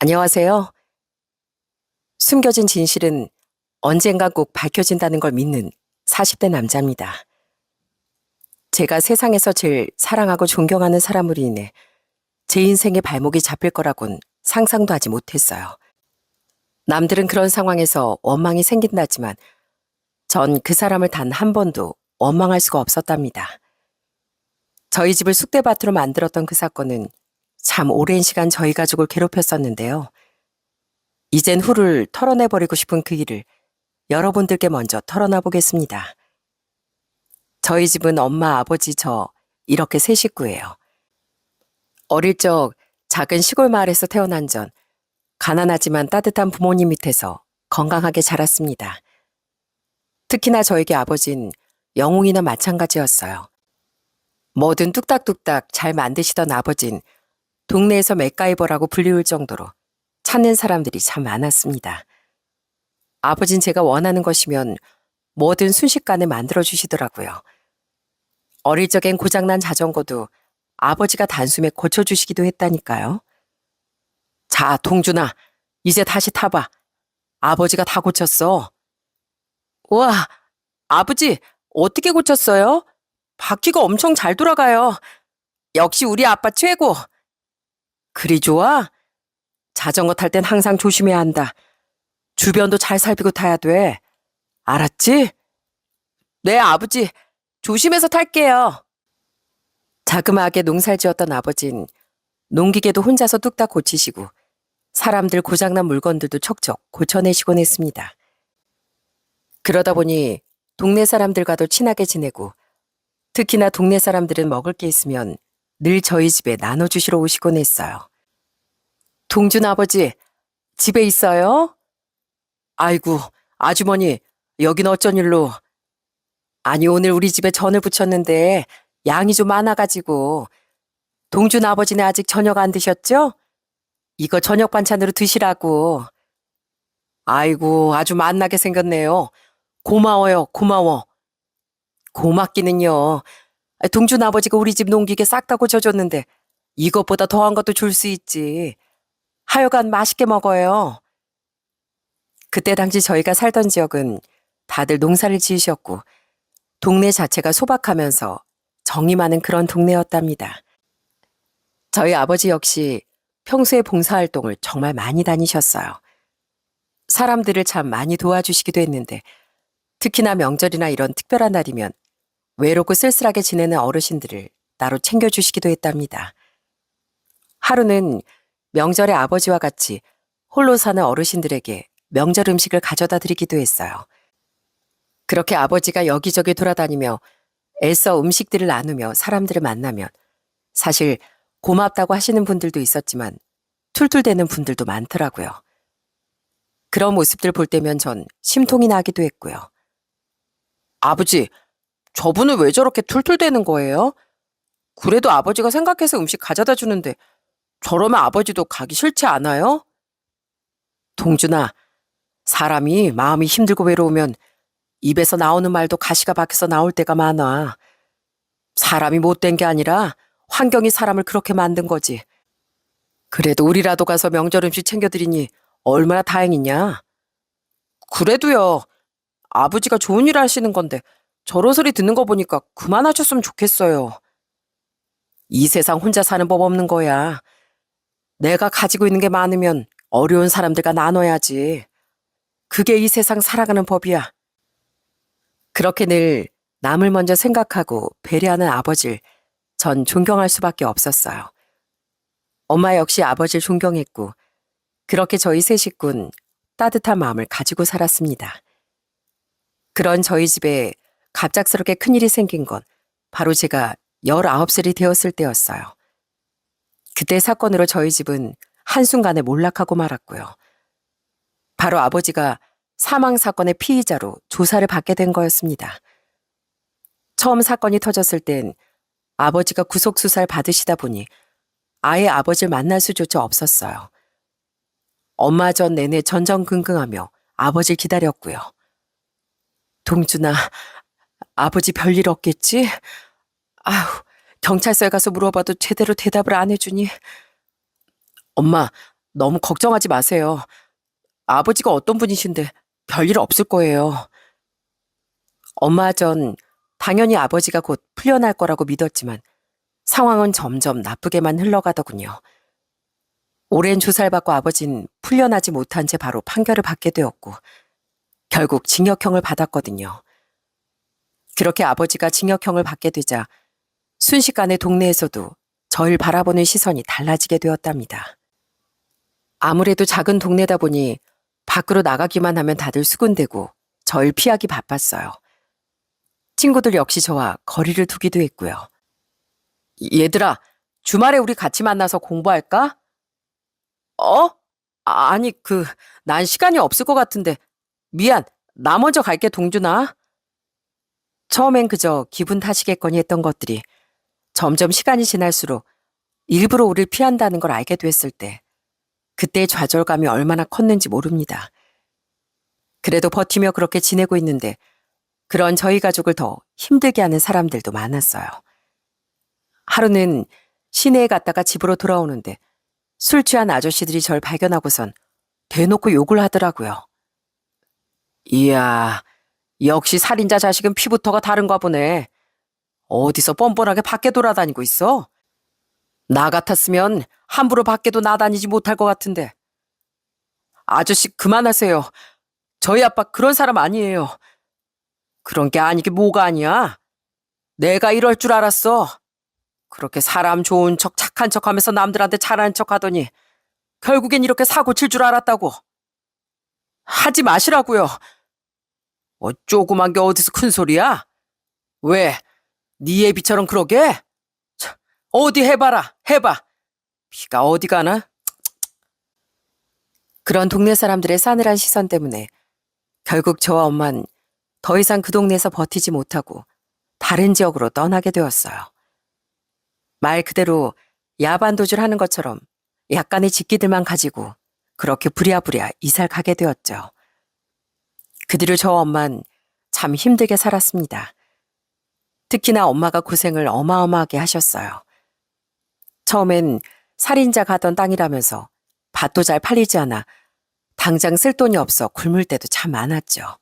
안녕하세요. 숨겨진 진실은 언젠가 꼭 밝혀진다는 걸 믿는 40대 남자입니다. 제가 세상에서 제일 사랑하고 존경하는 사람으로 인해 제 인생의 발목이 잡힐 거라곤 상상도 하지 못했어요. 남들은 그런 상황에서 원망이 생긴다지만 전 그 사람을 단 한 번도 원망할 수가 없었답니다. 저희 집을 쑥대밭으로 만들었던 그 사건은 참 오랜 시간 저희 가족을 괴롭혔었는데요. 이젠 후를 털어내버리고 싶은 그 일을 여러분들께 먼저 털어놔 보겠습니다. 저희 집은 엄마, 아버지, 저 이렇게 세 식구예요. 어릴 적 작은 시골 마을에서 태어난 전 가난하지만 따뜻한 부모님 밑에서 건강하게 자랐습니다. 특히나 저에게 아버진 영웅이나 마찬가지였어요. 뭐든 뚝딱뚝딱 잘 만드시던 아버진 동네에서 맥가이버라고 불리울 정도로 찾는 사람들이 참 많았습니다. 아버진 제가 원하는 것이면 뭐든 순식간에 만들어주시더라고요. 어릴 적엔 고장난 자전거도 아버지가 단숨에 고쳐주시기도 했다니까요. 자, 동준아, 이제 다시 타봐. 아버지가 다 고쳤어. 우와, 아버지, 어떻게 고쳤어요? 바퀴가 엄청 잘 돌아가요. 역시 우리 아빠 최고. 그리 좋아? 자전거 탈 땐 항상 조심해야 한다. 주변도 잘 살피고 타야 돼. 알았지? 네, 아버지. 조심해서 탈게요. 자그마하게 농사를 지었던 아버진 농기계도 혼자서 뚝딱 고치시고 사람들 고장난 물건들도 척척 고쳐내시곤 했습니다. 그러다 보니 동네 사람들과도 친하게 지내고 특히나 동네 사람들은 먹을 게 있으면 늘 저희 집에 나눠주시러 오시곤 했어요. 동준 아버지, 집에 있어요? 아이고, 아주머니, 여긴 어쩐 일로? 아니, 오늘 우리 집에 전을 부쳤는데 양이 좀 많아가지고. 동준 아버지는 아직 저녁 안 드셨죠? 이거 저녁 반찬으로 드시라고. 아이고, 아주 맛나게 생겼네요. 고마워요, 고마워. 고맙기는요. 동준 아버지가 우리 집 농기계 싹 다 고쳐줬는데 이것보다 더한 것도 줄 수 있지. 하여간 맛있게 먹어요. 그때 당시 저희가 살던 지역은 다들 농사를 지으셨고 동네 자체가 소박하면서 정이 많은 그런 동네였답니다. 저희 아버지 역시 평소에 봉사활동을 정말 많이 다니셨어요. 사람들을 참 많이 도와주시기도 했는데 특히나 명절이나 이런 특별한 날이면 외롭고 쓸쓸하게 지내는 어르신들을 따로 챙겨주시기도 했답니다. 하루는 명절에 아버지와 같이 홀로 사는 어르신들에게 명절 음식을 가져다 드리기도 했어요. 그렇게 아버지가 여기저기 돌아다니며 애써 음식들을 나누며 사람들을 만나면 사실 고맙다고 하시는 분들도 있었지만 툴툴대는 분들도 많더라고요. 그런 모습들 볼 때면 전 심통이 나기도 했고요. 아버지, 저분은 왜 저렇게 툴툴대는 거예요? 그래도 아버지가 생각해서 음식 가져다 주는데 저러면 아버지도 가기 싫지 않아요? 동준아, 사람이 마음이 힘들고 외로우면 입에서 나오는 말도 가시가 박혀서 나올 때가 많아. 사람이 못된 게 아니라 환경이 사람을 그렇게 만든 거지. 그래도 우리라도 가서 명절 음식 챙겨드리니 얼마나 다행이냐. 그래도요, 아버지가 좋은 일 하시는 건데 저런 소리 듣는 거 보니까 그만하셨으면 좋겠어요. 이 세상 혼자 사는 법 없는 거야. 내가 가지고 있는 게 많으면 어려운 사람들과 나눠야지. 그게 이 세상 살아가는 법이야. 그렇게 늘 남을 먼저 생각하고 배려하는 아버지를 전 존경할 수밖에 없었어요. 엄마 역시 아버지를 존경했고 그렇게 저희 세 식구는 따뜻한 마음을 가지고 살았습니다. 그런 저희 집에 갑작스럽게 큰일이 생긴 건 바로 제가 19살이 되었을 때였어요. 그때 사건으로 저희 집은 한순간에 몰락하고 말았고요. 바로 아버지가 사망사건의 피의자로 조사를 받게 된 거였습니다. 처음 사건이 터졌을 땐 아버지가 구속수사를 받으시다 보니 아예 아버지를 만날 수조차 없었어요. 엄마 전 내내 전전긍긍하며 아버지를 기다렸고요. 동준아, 아버지 별일 없겠지? 아휴, 경찰서에 가서 물어봐도 제대로 대답을 안 해주니. 엄마, 너무 걱정하지 마세요. 아버지가 어떤 분이신데 별일 없을 거예요. 엄마 전 당연히 아버지가 곧 풀려날 거라고 믿었지만 상황은 점점 나쁘게만 흘러가더군요. 오랜 조사를 받고 아버진 풀려나지 못한 채 바로 판결을 받게 되었고 결국 징역형을 받았거든요. 그렇게 아버지가 징역형을 받게 되자 순식간에 동네에서도 저를 바라보는 시선이 달라지게 되었답니다. 아무래도 작은 동네다 보니 밖으로 나가기만 하면 다들 수군대고 절 피하기 바빴어요. 친구들 역시 저와 거리를 두기도 했고요. 얘들아, 주말에 우리 같이 만나서 공부할까? 어? 아니, 난 시간이 없을 것 같은데. 미안, 나 먼저 갈게, 동준아. 처음엔 그저 기분 탓이겠거니 했던 것들이 점점 시간이 지날수록 일부러 우리를 피한다는 걸 알게 됐을 때 그때의 좌절감이 얼마나 컸는지 모릅니다. 그래도 버티며 그렇게 지내고 있는데 그런 저희 가족을 더 힘들게 하는 사람들도 많았어요. 하루는 시내에 갔다가 집으로 돌아오는데 술 취한 아저씨들이 절 발견하고선 대놓고 욕을 하더라고요. 이야, 역시 살인자 자식은 피부터가 다른가 보네. 어디서 뻔뻔하게 밖에 돌아다니고 있어? 나 같았으면 함부로 밖에도 나다니지 못할 것 같은데. 아저씨 그만하세요. 저희 아빠 그런 사람 아니에요. 그런 게 아니게 뭐가 아니야? 내가 이럴 줄 알았어. 그렇게 사람 좋은 척 착한 척 하면서 남들한테 잘하는 척 하더니 결국엔 이렇게 사고 칠 줄 알았다고. 하지 마시라고요. 조그만 게 어디서 큰 소리야? 왜? 네 애비처럼 그러게? 차, 어디 해봐라, 해봐. 피가 어디 가나? 그런 동네 사람들의 싸늘한 시선 때문에 결국 저와 엄만 더 이상 그 동네에서 버티지 못하고 다른 지역으로 떠나게 되었어요. 말 그대로 야반도주를 하는 것처럼 약간의 직기들만 가지고 그렇게 부랴부랴 이사를 가게 되었죠. 그 뒤로 저와 엄만 참 힘들게 살았습니다. 특히나 엄마가 고생을 어마어마하게 하셨어요. 처음엔 살인자 가던 땅이라면서 밭도 잘 팔리지 않아 당장 쓸 돈이 없어 굶을 때도 참 많았죠.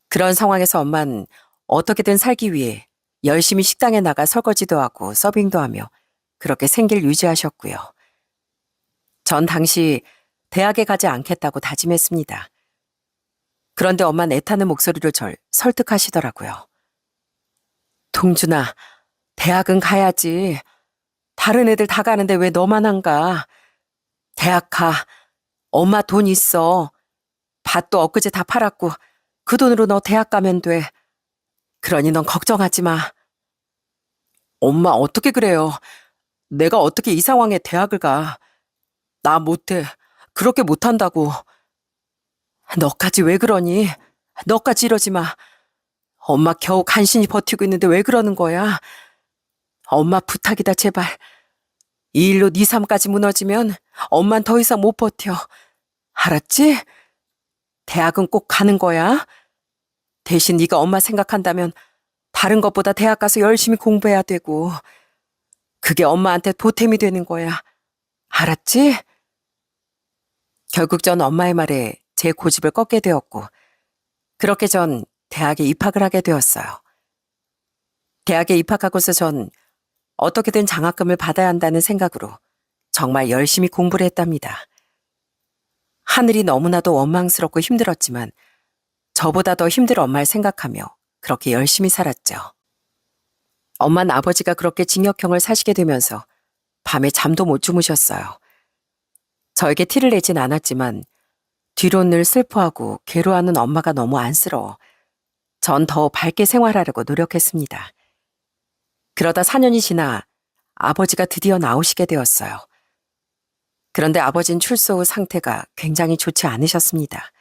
그런 상황에서 엄만 어떻게든 살기 위해 열심히 식당에 나가 설거지도 하고 서빙도 하며 그렇게 생계를 유지하셨고요. 전 당시 대학에 가지 않겠다고 다짐했습니다. 그런데 엄마는 애타는 목소리로 절 설득하시더라고요. 동준아, 대학은 가야지. 다른 애들 다 가는데 왜 너만 안 가? 대학 가. 엄마 돈 있어. 밭도 엊그제 다 팔았고 그 돈으로 너 대학 가면 돼. 그러니 넌 걱정하지 마. 엄마 어떻게 그래요? 내가 어떻게 이 상황에 대학을 가. 나 못해. 그렇게 못한다고. 너까지 왜 그러니? 너까지 이러지 마. 엄마 겨우 간신히 버티고 있는데 왜 그러는 거야? 엄마 부탁이다 제발. 이 일로 네 삶까지 무너지면 엄만 더 이상 못 버텨. 알았지? 대학은 꼭 가는 거야. 대신 네가 엄마 생각한다면 다른 것보다 대학 가서 열심히 공부해야 되고 그게 엄마한테 보탬이 되는 거야. 알았지? 결국 전 엄마의 말에 제 고집을 꺾게 되었고 그렇게 전 대학에 입학을 하게 되었어요. 대학에 입학하고서 전 어떻게든 장학금을 받아야 한다는 생각으로 정말 열심히 공부를 했답니다. 하늘이 너무나도 원망스럽고 힘들었지만 저보다 더 힘들 엄마를 생각하며 그렇게 열심히 살았죠. 엄마는 아버지가 그렇게 징역형을 사시게 되면서 밤에 잠도 못 주무셨어요. 저에게 티를 내진 않았지만 뒤로 늘 슬퍼하고 괴로워하는 엄마가 너무 안쓰러워 전 더 밝게 생활하려고 노력했습니다. 그러다 4년이 지나 아버지가 드디어 나오시게 되었어요. 그런데 아버지는 출소 후 상태가 굉장히 좋지 않으셨습니다.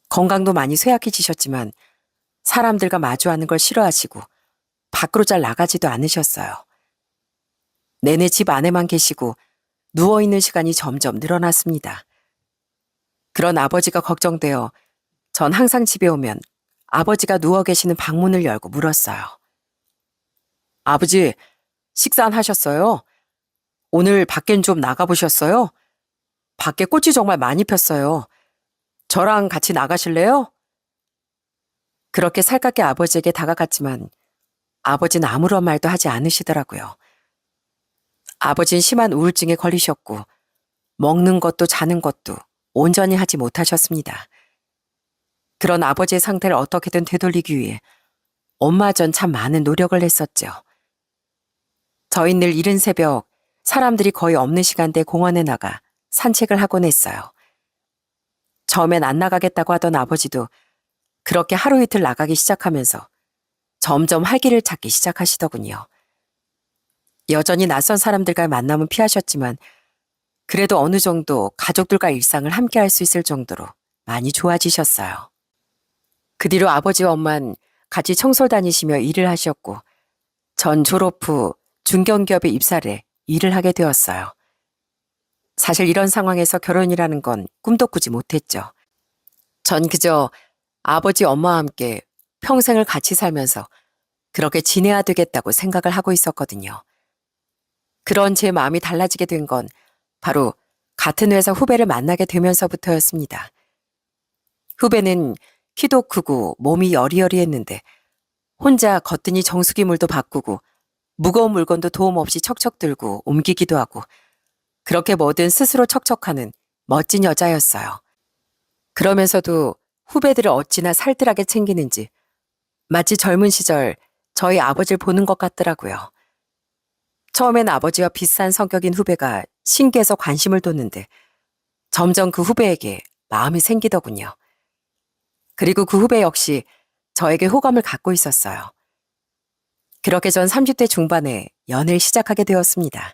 건강도 많이 쇠약해지셨지만 사람들과 마주하는 걸 싫어하시고 밖으로 잘 나가지도 않으셨어요. 내내 집 안에만 계시고 누워있는 시간이 점점 늘어났습니다. 그런 아버지가 걱정되어 전 항상 집에 오면 아버지가 누워 계시는 방문을 열고 물었어요. 아버지, 식사 안 하셨어요? 오늘 밖엔 좀 나가보셨어요? 밖에 꽃이 정말 많이 폈어요. 저랑 같이 나가실래요? 그렇게 살갑게 아버지에게 다가갔지만 아버지는 아무런 말도 하지 않으시더라고요. 아버지는 심한 우울증에 걸리셨고 먹는 것도 자는 것도 온전히 하지 못하셨습니다. 그런 아버지의 상태를 어떻게든 되돌리기 위해 엄마 전 참 많은 노력을 했었죠. 저희 늘 이른 새벽 사람들이 거의 없는 시간대에 공원에 나가 산책을 하곤 했어요. 처음엔 안 나가겠다고 하던 아버지도 그렇게 하루 이틀 나가기 시작하면서 점점 활기를 찾기 시작하시더군요. 여전히 낯선 사람들과의 만남은 피하셨지만 그래도 어느 정도 가족들과 일상을 함께 할 수 있을 정도로 많이 좋아지셨어요. 그 뒤로 아버지와 엄마는 같이 청소를 다니시며 일을 하셨고 전 졸업 후 중견기업에 입사를 해 일을 하게 되었어요. 사실 이런 상황에서 결혼이라는 건 꿈도 꾸지 못했죠. 전 그저 아버지 엄마와 함께 평생을 같이 살면서 그렇게 지내야 되겠다고 생각을 하고 있었거든요. 그런 제 마음이 달라지게 된 건 바로 같은 회사 후배를 만나게 되면서부터였습니다. 후배는 키도 크고 몸이 여리여리했는데 혼자 거뜬히 정수기물도 바꾸고 무거운 물건도 도움 없이 척척 들고 옮기기도 하고 그렇게 뭐든 스스로 척척하는 멋진 여자였어요. 그러면서도 후배들을 어찌나 살뜰하게 챙기는지 마치 젊은 시절 저희 아버지를 보는 것 같더라고요. 처음엔 아버지와 비슷한 성격인 후배가 신기해서 관심을 뒀는데 점점 그 후배에게 마음이 생기더군요. 그리고 그 후배 역시 저에게 호감을 갖고 있었어요. 그렇게 전 30대 중반에 연애를 시작하게 되었습니다.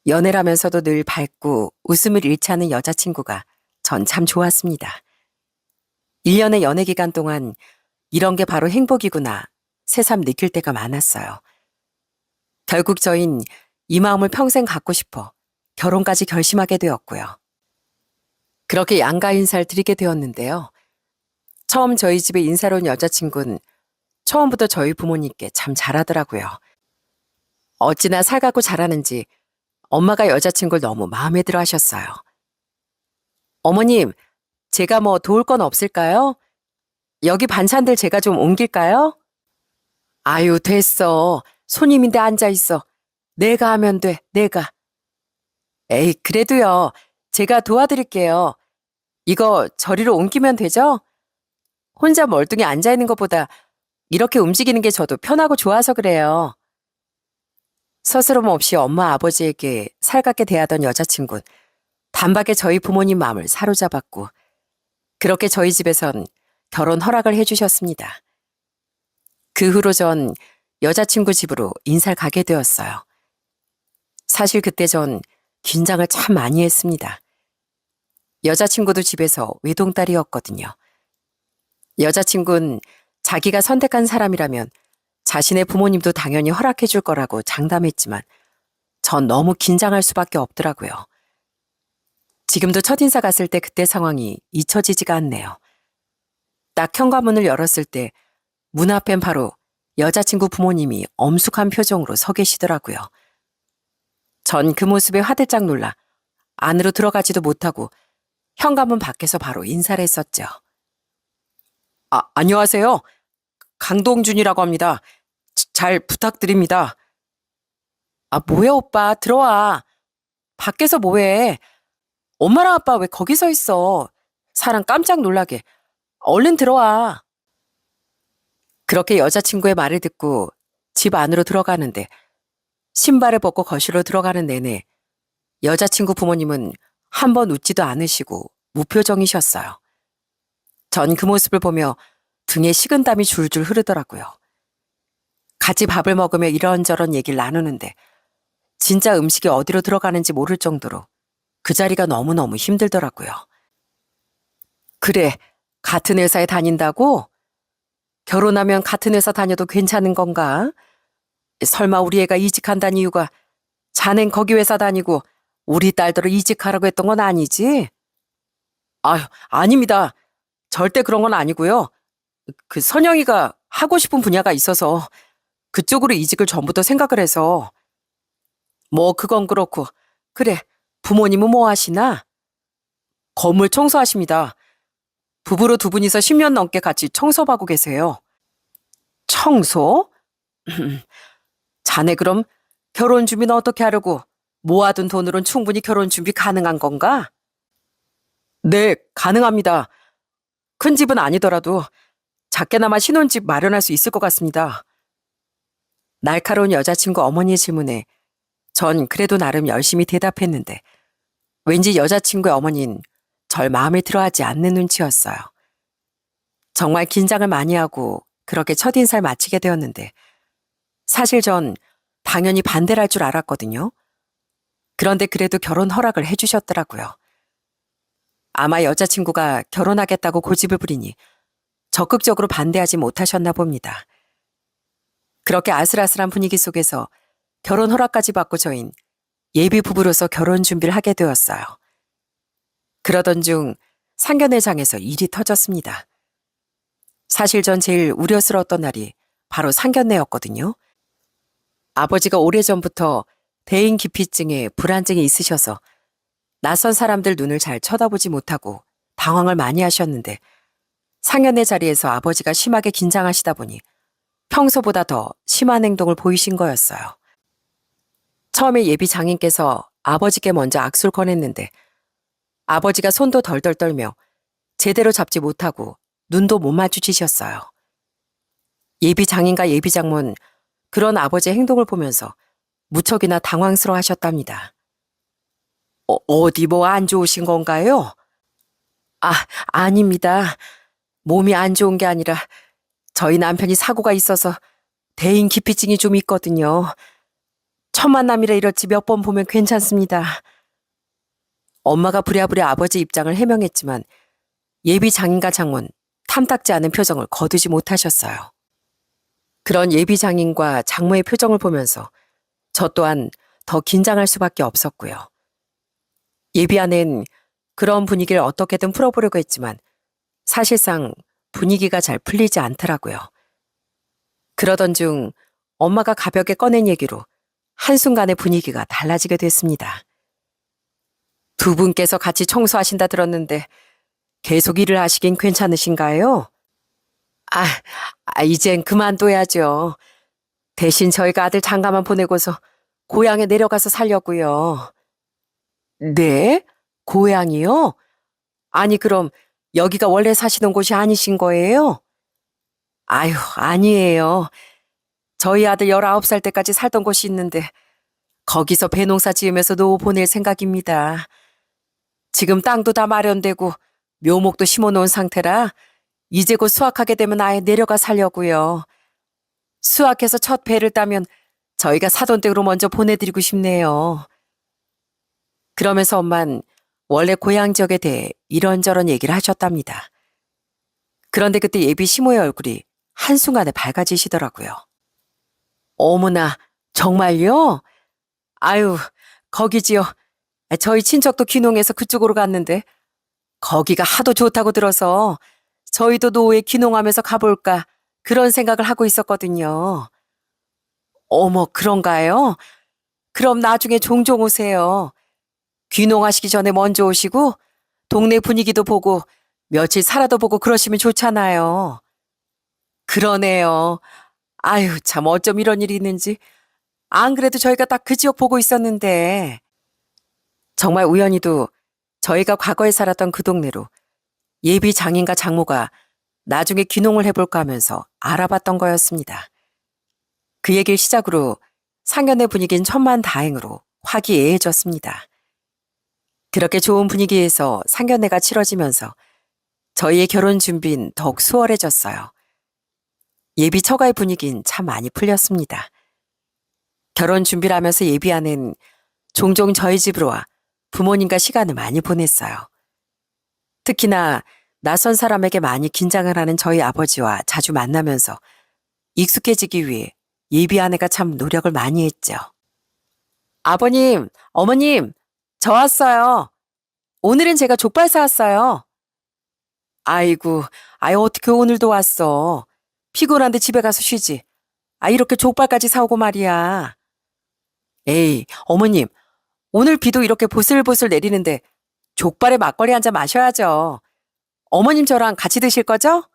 연애라면서도 늘 밝고 웃음을 잃지 않는 여자친구가 전 참 좋았습니다. 1년의 연애 기간 동안 이런 게 바로 행복이구나 새삼 느낄 때가 많았어요. 결국 저흰 이 마음을 평생 갖고 싶어 결혼까지 결심하게 되었고요. 그렇게 양가 인사를 드리게 되었는데요. 처음 저희 집에 인사로 온 여자친구는 처음부터 저희 부모님께 참 잘하더라고요. 어찌나 살갑고 잘하는지 엄마가 여자친구를 너무 마음에 들어 하셨어요. 어머님, 제가 뭐 도울 건 없을까요? 여기 반찬들 제가 좀 옮길까요? 아유, 됐어. 손님인데 앉아있어. 내가 하면 돼, 내가. 에이, 그래도요. 제가 도와드릴게요. 이거 저리로 옮기면 되죠? 혼자 멀뚱히 앉아있는 것보다 이렇게 움직이는 게 저도 편하고 좋아서 그래요. 스스럼 없이 엄마 아버지에게 살갑게 대하던 여자친구는 단박에 저희 부모님 마음을 사로잡았고 그렇게 저희 집에선 결혼 허락을 해주셨습니다. 그 후로 전 여자친구 집으로 인사를 가게 되었어요. 사실 그때 전 긴장을 참 많이 했습니다. 여자친구도 집에서 외동딸이었거든요. 여자친구는 자기가 선택한 사람이라면 자신의 부모님도 당연히 허락해 줄 거라고 장담했지만 전 너무 긴장할 수밖에 없더라고요. 지금도 첫인사 갔을 때 그때 상황이 잊혀지지가 않네요. 딱 현관문을 열었을 때 문 앞엔 바로 여자친구 부모님이 엄숙한 표정으로 서 계시더라고요. 전 그 모습에 화들짝 놀라 안으로 들어가지도 못하고 현관문 밖에서 바로 인사를 했었죠. 안녕하세요. 강동준이라고 합니다. 잘 부탁드립니다. 뭐야 오빠 들어와. 밖에서 뭐해. 엄마랑 아빠 왜 거기 서 있어. 사람 깜짝 놀라게. 얼른 들어와. 그렇게 여자친구의 말을 듣고 집 안으로 들어가는데 신발을 벗고 거실로 들어가는 내내 여자친구 부모님은 한 번 웃지도 않으시고 무표정이셨어요. 전 그 모습을 보며 등에 식은땀이 줄줄 흐르더라고요. 같이 밥을 먹으며 이런저런 얘기를 나누는데 진짜 음식이 어디로 들어가는지 모를 정도로 그 자리가 너무너무 힘들더라고요. 그래, 같은 회사에 다닌다고? 결혼하면 같은 회사 다녀도 괜찮은 건가? 설마 우리 애가 이직한다는 이유가 자넨 거기 회사 다니고 우리 딸들을 이직하라고 했던 건 아니지? 아닙니다. 절대 그런 건 아니고요. 그 선영이가 하고 싶은 분야가 있어서 그쪽으로 이직을 전부터 생각을 해서. 뭐 그건 그렇고. 그래, 부모님은 뭐 하시나? 건물 청소하십니다. 부부로 두 분이서 10년 넘게 같이 청소하고 계세요. 청소? 자네 그럼 결혼 준비는 어떻게 하려고? 모아둔 돈으론 충분히 결혼 준비 가능한 건가? 네, 가능합니다. 큰 집은 아니더라도 작게나마 신혼집 마련할 수 있을 것 같습니다. 날카로운 여자친구 어머니의 질문에 전 그래도 나름 열심히 대답했는데 왠지 여자친구의 어머니는 절 마음에 들어하지 않는 눈치였어요. 정말 긴장을 많이 하고 그렇게 첫인사를 마치게 되었는데 사실 전 당연히 반대를 할 줄 알았거든요. 그런데 그래도 결혼 허락을 해주셨더라고요. 아마 여자친구가 결혼하겠다고 고집을 부리니 적극적으로 반대하지 못하셨나 봅니다. 그렇게 아슬아슬한 분위기 속에서 결혼 허락까지 받고 저흰 예비 부부로서 결혼 준비를 하게 되었어요. 그러던 중 상견례장에서 일이 터졌습니다. 사실 전 제일 우려스러웠던 날이 바로 상견례였거든요. 아버지가 오래전부터 대인 기피증에 불안증이 있으셔서 낯선 사람들 눈을 잘 쳐다보지 못하고 당황을 많이 하셨는데 상견례 자리에서 아버지가 심하게 긴장하시다 보니 평소보다 더 심한 행동을 보이신 거였어요. 처음에 예비 장인께서 아버지께 먼저 악수를 권했는데 아버지가 손도 덜덜 떨며 제대로 잡지 못하고 눈도 못 마주치셨어요. 예비 장인과 예비 장모는 그런 아버지의 행동을 보면서 무척이나 당황스러워 하셨답니다. 어디 뭐 안 좋으신 건가요? 아닙니다. 몸이 안 좋은 게 아니라 저희 남편이 사고가 있어서 대인 기피증이 좀 있거든요. 첫 만남이라 이렇지 몇 번 보면 괜찮습니다. 엄마가 부랴부랴 아버지 입장을 해명했지만 예비 장인과 장모는 탐탁지 않은 표정을 거두지 못하셨어요. 그런 예비 장인과 장모의 표정을 보면서 저 또한 더 긴장할 수밖에 없었고요. 예비 아내는 그런 분위기를 어떻게든 풀어보려고 했지만 사실상 분위기가 잘 풀리지 않더라고요. 그러던 중 엄마가 가볍게 꺼낸 얘기로 한순간에 분위기가 달라지게 됐습니다. 두 분께서 같이 청소하신다 들었는데 계속 일을 하시긴 괜찮으신가요? 이젠 그만둬야죠. 대신 저희가 아들 장가만 보내고서 고향에 내려가서 살려고요. 네? 고향이요? 아니 그럼 여기가 원래 사시던 곳이 아니신 거예요? 아니에요. 저희 아들 19살 때까지 살던 곳이 있는데 거기서 배농사 지으면서 노후 보낼 생각입니다. 지금 땅도 다 마련되고 묘목도 심어놓은 상태라 이제 곧 수확하게 되면 아예 내려가 살려고요. 수확해서 첫 배를 따면 저희가 사돈 댁으로 먼저 보내드리고 싶네요. 그러면서 엄만 원래 고향 지역에 대해 이런저런 얘기를 하셨답니다. 그런데 그때 예비 시모의 얼굴이 한순간에 밝아지시더라고요. 어머나, 정말요? 거기지요. 저희 친척도 귀농해서 그쪽으로 갔는데 거기가 하도 좋다고 들어서 저희도 노후에 귀농하면서 가볼까 그런 생각을 하고 있었거든요. 어머, 그런가요? 그럼 나중에 종종 오세요. 귀농하시기 전에 먼저 오시고 동네 분위기도 보고 며칠 살아도 보고 그러시면 좋잖아요. 그러네요. 참 어쩜 이런 일이 있는지. 안 그래도 저희가 딱 그 지역 보고 있었는데. 정말 우연히도 저희가 과거에 살았던 그 동네로 예비 장인과 장모가 나중에 귀농을 해볼까 하면서 알아봤던 거였습니다. 그 얘기를 시작으로 상견례 분위기는 천만다행으로 화기애애해졌습니다. 그렇게 좋은 분위기에서 상견례가 치러지면서 저희의 결혼 준비는 더욱 수월해졌어요. 예비 처가의 분위기는 참 많이 풀렸습니다. 결혼 준비를 하면서 예비 아내는 종종 저희 집으로 와 부모님과 시간을 많이 보냈어요. 특히나 낯선 사람에게 많이 긴장을 하는 저희 아버지와 자주 만나면서 익숙해지기 위해 예비 아내가 참 노력을 많이 했죠. 아버님, 어머님, 저 왔어요. 오늘은 제가 족발 사왔어요. 어떻게 오늘도 왔어. 피곤한데 집에 가서 쉬지. 이렇게 족발까지 사오고 말이야. 어머님, 오늘 비도 이렇게 보슬보슬 내리는데 족발에 막걸리 한 잔 마셔야죠. 어머님 저랑 같이 드실 거죠?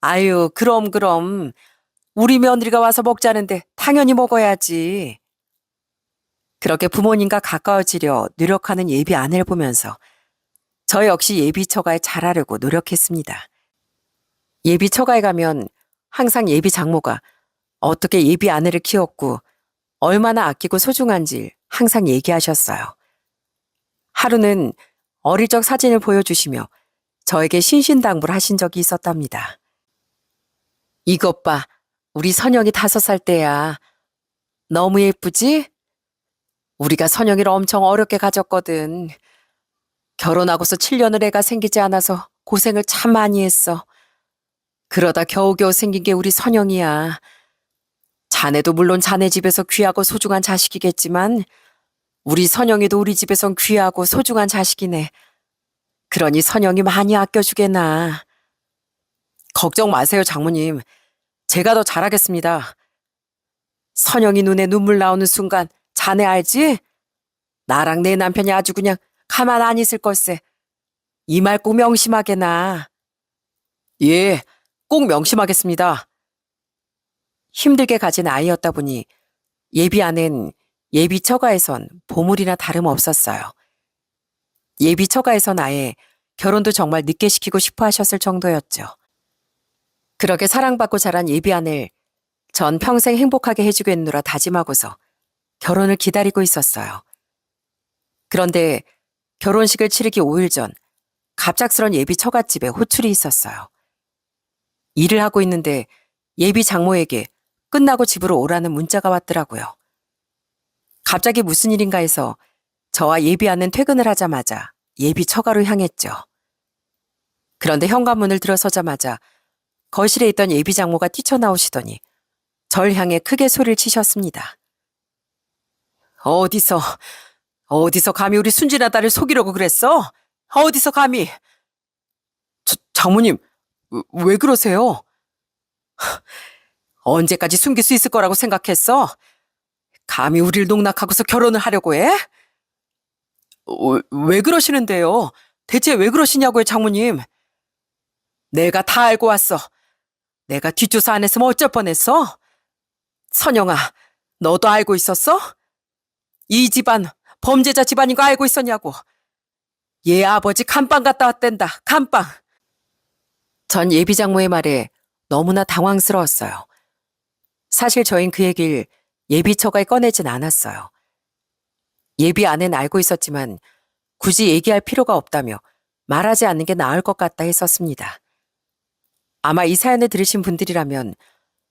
아유, 그럼. 우리 며느리가 와서 먹자는데 당연히 먹어야지. 그렇게 부모님과 가까워지려 노력하는 예비 아내를 보면서 저 역시 예비 처가에 잘하려고 노력했습니다. 예비 처가에 가면 항상 예비 장모가 어떻게 예비 아내를 키웠고 얼마나 아끼고 소중한지 항상 얘기하셨어요. 하루는 어릴 적 사진을 보여주시며 저에게 신신당부를 하신 적이 있었답니다. 이것 봐, 우리 선영이 5살 때야. 너무 예쁘지? 우리가 선영이를 엄청 어렵게 가졌거든. 결혼하고서 7년을 애가 생기지 않아서 고생을 참 많이 했어. 그러다 겨우겨우 생긴 게 우리 선영이야. 자네도 물론 자네 집에서 귀하고 소중한 자식이겠지만 우리 선영이도 우리 집에선 귀하고 소중한 자식이네. 그러니 선영이 많이 아껴주게나. 걱정 마세요, 장모님. 제가 더 잘하겠습니다. 선영이 눈에 눈물 나오는 순간 자네 알지? 나랑 내 남편이 아주 그냥 가만 안 있을 걸세. 이 말 꼭 명심하게나. 예, 꼭 명심하겠습니다. 힘들게 가진 아이였다 보니 예비 아내는 예비 처가에선 보물이나 다름없었어요. 예비 처가에선 아예 결혼도 정말 늦게 시키고 싶어 하셨을 정도였죠. 그렇게 사랑받고 자란 예비 아내를 전 평생 행복하게 해주겠노라 다짐하고서 결혼을 기다리고 있었어요. 그런데 결혼식을 치르기 5일 전 갑작스런 예비 처갓집에 호출이 있었어요. 일을 하고 있는데 예비 장모에게 끝나고 집으로 오라는 문자가 왔더라고요. 갑자기 무슨 일인가 해서 저와 예비 아내는 퇴근을 하자마자 예비 처가로 향했죠. 그런데 현관문을 들어서자마자 거실에 있던 예비 장모가 뛰쳐나오시더니 절 향해 크게 소리를 치셨습니다. 어디서 감히 우리 순진한 딸을 속이려고 그랬어? 어디서 감히? 장모님, 왜 그러세요? 언제까지 숨길 수 있을 거라고 생각했어? 감히 우리를 농락하고서 결혼을 하려고 해? 왜 그러시는데요? 대체 왜 그러시냐고요, 장모님? 내가 다 알고 왔어. 내가 뒷조사 안 했으면 어쩔 뻔했어? 선영아, 너도 알고 있었어? 이 집안 범죄자 집안인 거 알고 있었냐고. 얘 아버지 감방 갔다 왔댄다, 감방. 전 예비 장모의 말에 너무나 당황스러웠어요. 사실 저흰 그 얘기를 예비 처가에 꺼내진 않았어요. 예비 아내는 알고 있었지만 굳이 얘기할 필요가 없다며 말하지 않는 게 나을 것 같다 했었습니다. 아마 이 사연을 들으신 분들이라면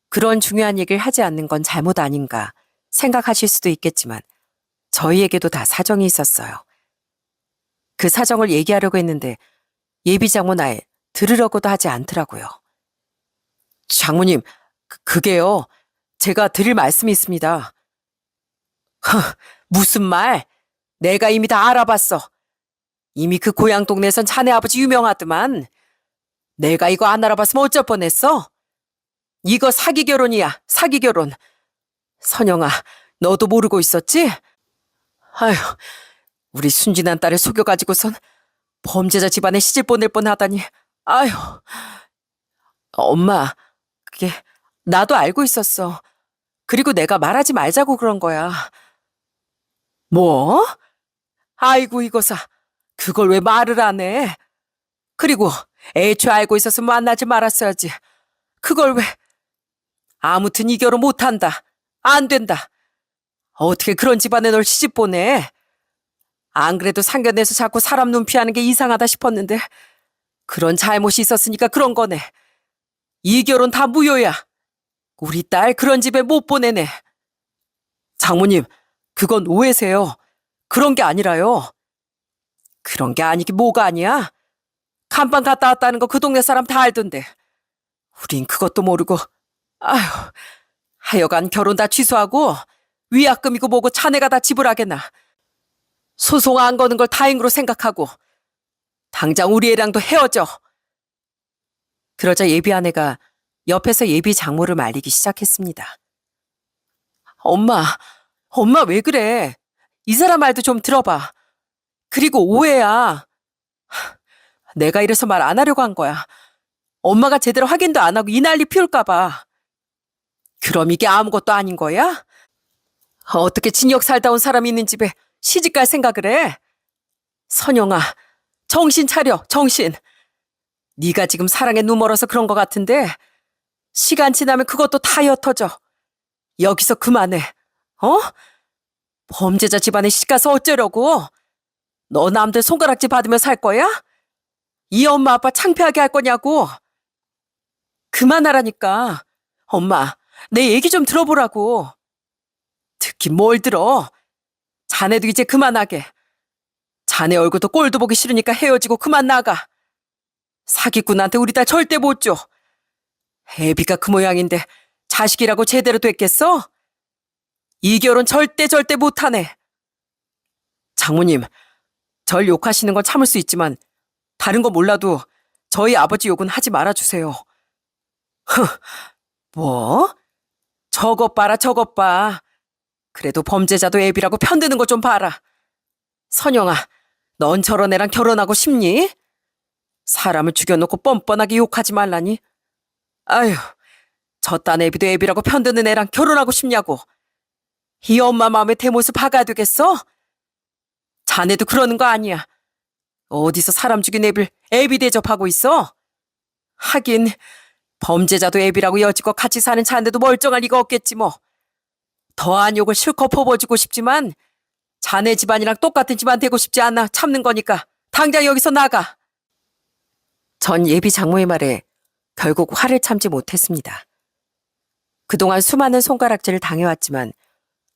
그런 중요한 얘기를 하지 않는 건 잘못 아닌가 생각하실 수도 있겠지만 저희에게도 다 사정이 있었어요. 그 사정을 얘기하려고 했는데 예비 장모 나에 들으려고도 하지 않더라고요. 장모님, 그게요. 제가 드릴 말씀이 있습니다. 무슨 말? 내가 이미 다 알아봤어. 이미 그 고향 동네에선 자네 아버지 유명하더만. 내가 이거 안 알아봤으면 어쩔 뻔했어? 이거 사기 결혼이야, 사기 결혼. 선영아, 너도 모르고 있었지? 아휴, 우리 순진한 딸을 속여가지고선 범죄자 집안에 시집 보낼 뻔하다니. 아휴. 엄마, 그게 나도 알고 있었어. 그리고 내가 말하지 말자고 그런 거야. 뭐? 아이고 이거사. 그걸 왜 말을 안 해? 그리고 애초에 알고 있었으면 만나지 말았어야지. 그걸 왜? 아무튼 이 결혼 못한다. 안 된다. 어떻게 그런 집안에 널 시집 보내? 안 그래도 상견례에서 자꾸 사람 눈 피하는 게 이상하다 싶었는데 그런 잘못이 있었으니까 그런 거네. 이 결혼 다 무효야. 우리 딸 그런 집에 못 보내네. 장모님, 그건 오해세요. 그런 게 아니라요. 그런 게 아니긴 뭐가 아니야? 간방 갔다 왔다는 거 그 동네 사람 다 알던데. 우린 그것도 모르고. 아휴, 하여간 결혼 다 취소하고 위약금이고 뭐고 자네가 다 지불하겠나. 소송 안 거는 걸 다행으로 생각하고 당장 우리 애랑도 헤어져. 그러자 예비 아내가 옆에서 예비 장모를 말리기 시작했습니다. 엄마 왜 그래? 이 사람 말도 좀 들어봐. 그리고 오해야. 내가 이래서 말 안 하려고 한 거야. 엄마가 제대로 확인도 안 하고 이 난리 피울까 봐. 그럼 이게 아무것도 아닌 거야? 어떻게 징역 살다 온 사람이 있는 집에 시집갈 생각을 해? 선영아, 정신 차려, 정신. 네가 지금 사랑에 눈멀어서 그런 것 같은데 시간 지나면 그것도 다 옅어져. 여기서 그만해. 어? 범죄자 집안에 시집가서 어쩌려고? 너 남들 손가락질 받으며 살 거야? 이 엄마 아빠 창피하게 할 거냐고? 그만하라니까. 엄마, 내 얘기 좀 들어보라고. 듣긴 뭘 들어. 자네도 이제 그만하게. 자네 얼굴도 꼴도 보기 싫으니까 헤어지고 그만 나가. 사기꾼한테 우리 딸 절대 못 줘. 애비가 그 모양인데 자식이라고 제대로 됐겠어? 이 결혼 절대 못하네. 장모님, 절 욕하시는 건 참을 수 있지만 다른 거 몰라도 저희 아버지 욕은 하지 말아주세요. 뭐? 저것 봐라, 저것 봐. 그래도 범죄자도 애비라고 편드는 거 좀 봐라. 선영아, 넌 저런 애랑 결혼하고 싶니? 사람을 죽여놓고 뻔뻔하게 욕하지 말라니. 아휴, 저딴 애비도 애비라고 편드는 애랑 결혼하고 싶냐고. 이 엄마 마음에 대못을 박아야 되겠어? 자네도 그러는 거 아니야. 어디서 사람 죽인 애비를 애비 대접하고 있어? 하긴 범죄자도 애비라고 여지껏 같이 사는 자인데도 멀쩡할 리가 없겠지 뭐. 더한 욕을 실컷 퍼부어주고 싶지만 자네 집안이랑 똑같은 집안 되고 싶지 않아 참는 거니까 당장 여기서 나가. 전 예비 장모의 말에 결국 화를 참지 못했습니다. 그동안 수많은 손가락질을 당해왔지만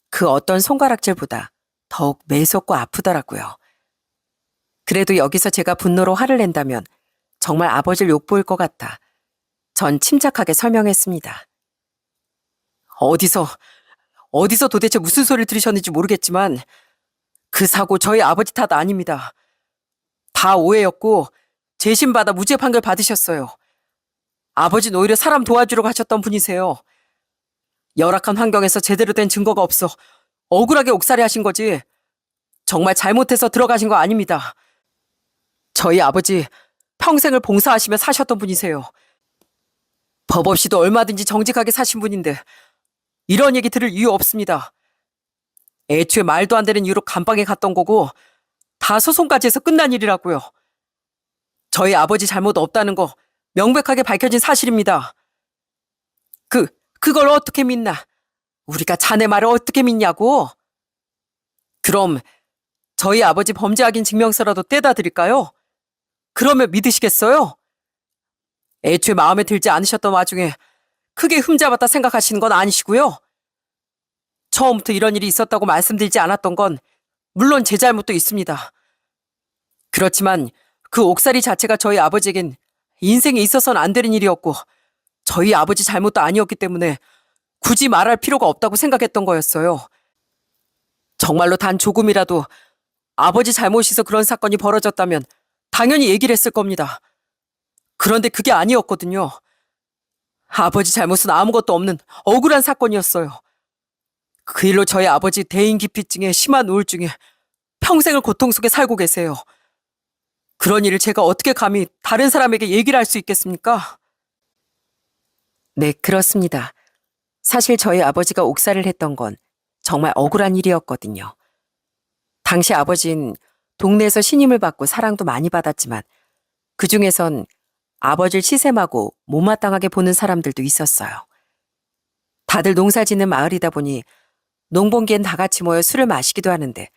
그 어떤 손가락질보다 더욱 매섭고 아프더라고요. 그래도 여기서 제가 분노로 화를 낸다면 정말 아버지를 욕보일 것 같아 전 침착하게 설명했습니다. 어디서 도대체 무슨 소리를 들으셨는지 모르겠지만 그 사고 저희 아버지 탓 아닙니다. 다 오해였고 재심받아 무죄 판결 받으셨어요. 아버지는 오히려 사람 도와주려고 하셨던 분이세요. 열악한 환경에서 제대로 된 증거가 없어 억울하게 옥살이 하신 거지 정말 잘못해서 들어가신 거 아닙니다. 저희 아버지 평생을 봉사하시며 사셨던 분이세요. 법 없이도 얼마든지 정직하게 사신 분인데 이런 얘기 들을 이유 없습니다. 애초에 말도 안 되는 이유로 감방에 갔던 거고 다 소송까지 해서 끝난 일이라고요. 저희 아버지 잘못 없다는 거 명백하게 밝혀진 사실입니다. 그걸 어떻게 믿나? 우리가 자네 말을 어떻게 믿냐고? 그럼 저희 아버지 범죄 확인 증명서라도 떼다 드릴까요? 그러면 믿으시겠어요? 애초에 마음에 들지 않으셨던 와중에 크게 흠잡았다 생각하시는 건 아니시고요. 처음부터 이런 일이 있었다고 말씀드리지 않았던 건 물론 제 잘못도 있습니다. 그렇지만 그 옥살이 자체가 저희 아버지에겐 인생에 있어서는 안 되는 일이었고 저희 아버지 잘못도 아니었기 때문에 굳이 말할 필요가 없다고 생각했던 거였어요. 정말로 단 조금이라도 아버지 잘못이서 그런 사건이 벌어졌다면 당연히 얘기를 했을 겁니다. 그런데 그게 아니었거든요. 아버지 잘못은 아무것도 없는 억울한 사건이었어요. 그 일로 저희 아버지 대인기피증에 심한 우울증에 평생을 고통 속에 살고 계세요. 그런 일을 제가 어떻게 감히 다른 사람에게 얘기를 할 수 있겠습니까? 네, 그렇습니다. 사실 저희 아버지가 옥살이를 했던 건 정말 억울한 일이었거든요. 당시 아버진 동네에서 신임을 받고 사랑도 많이 받았지만 그중에선 아버지를 시샘하고 못마땅하게 보는 사람들도 있었어요. 다들 농사 짓는 마을이다 보니 농번기엔 다 같이 모여 술을 마시기도 하는데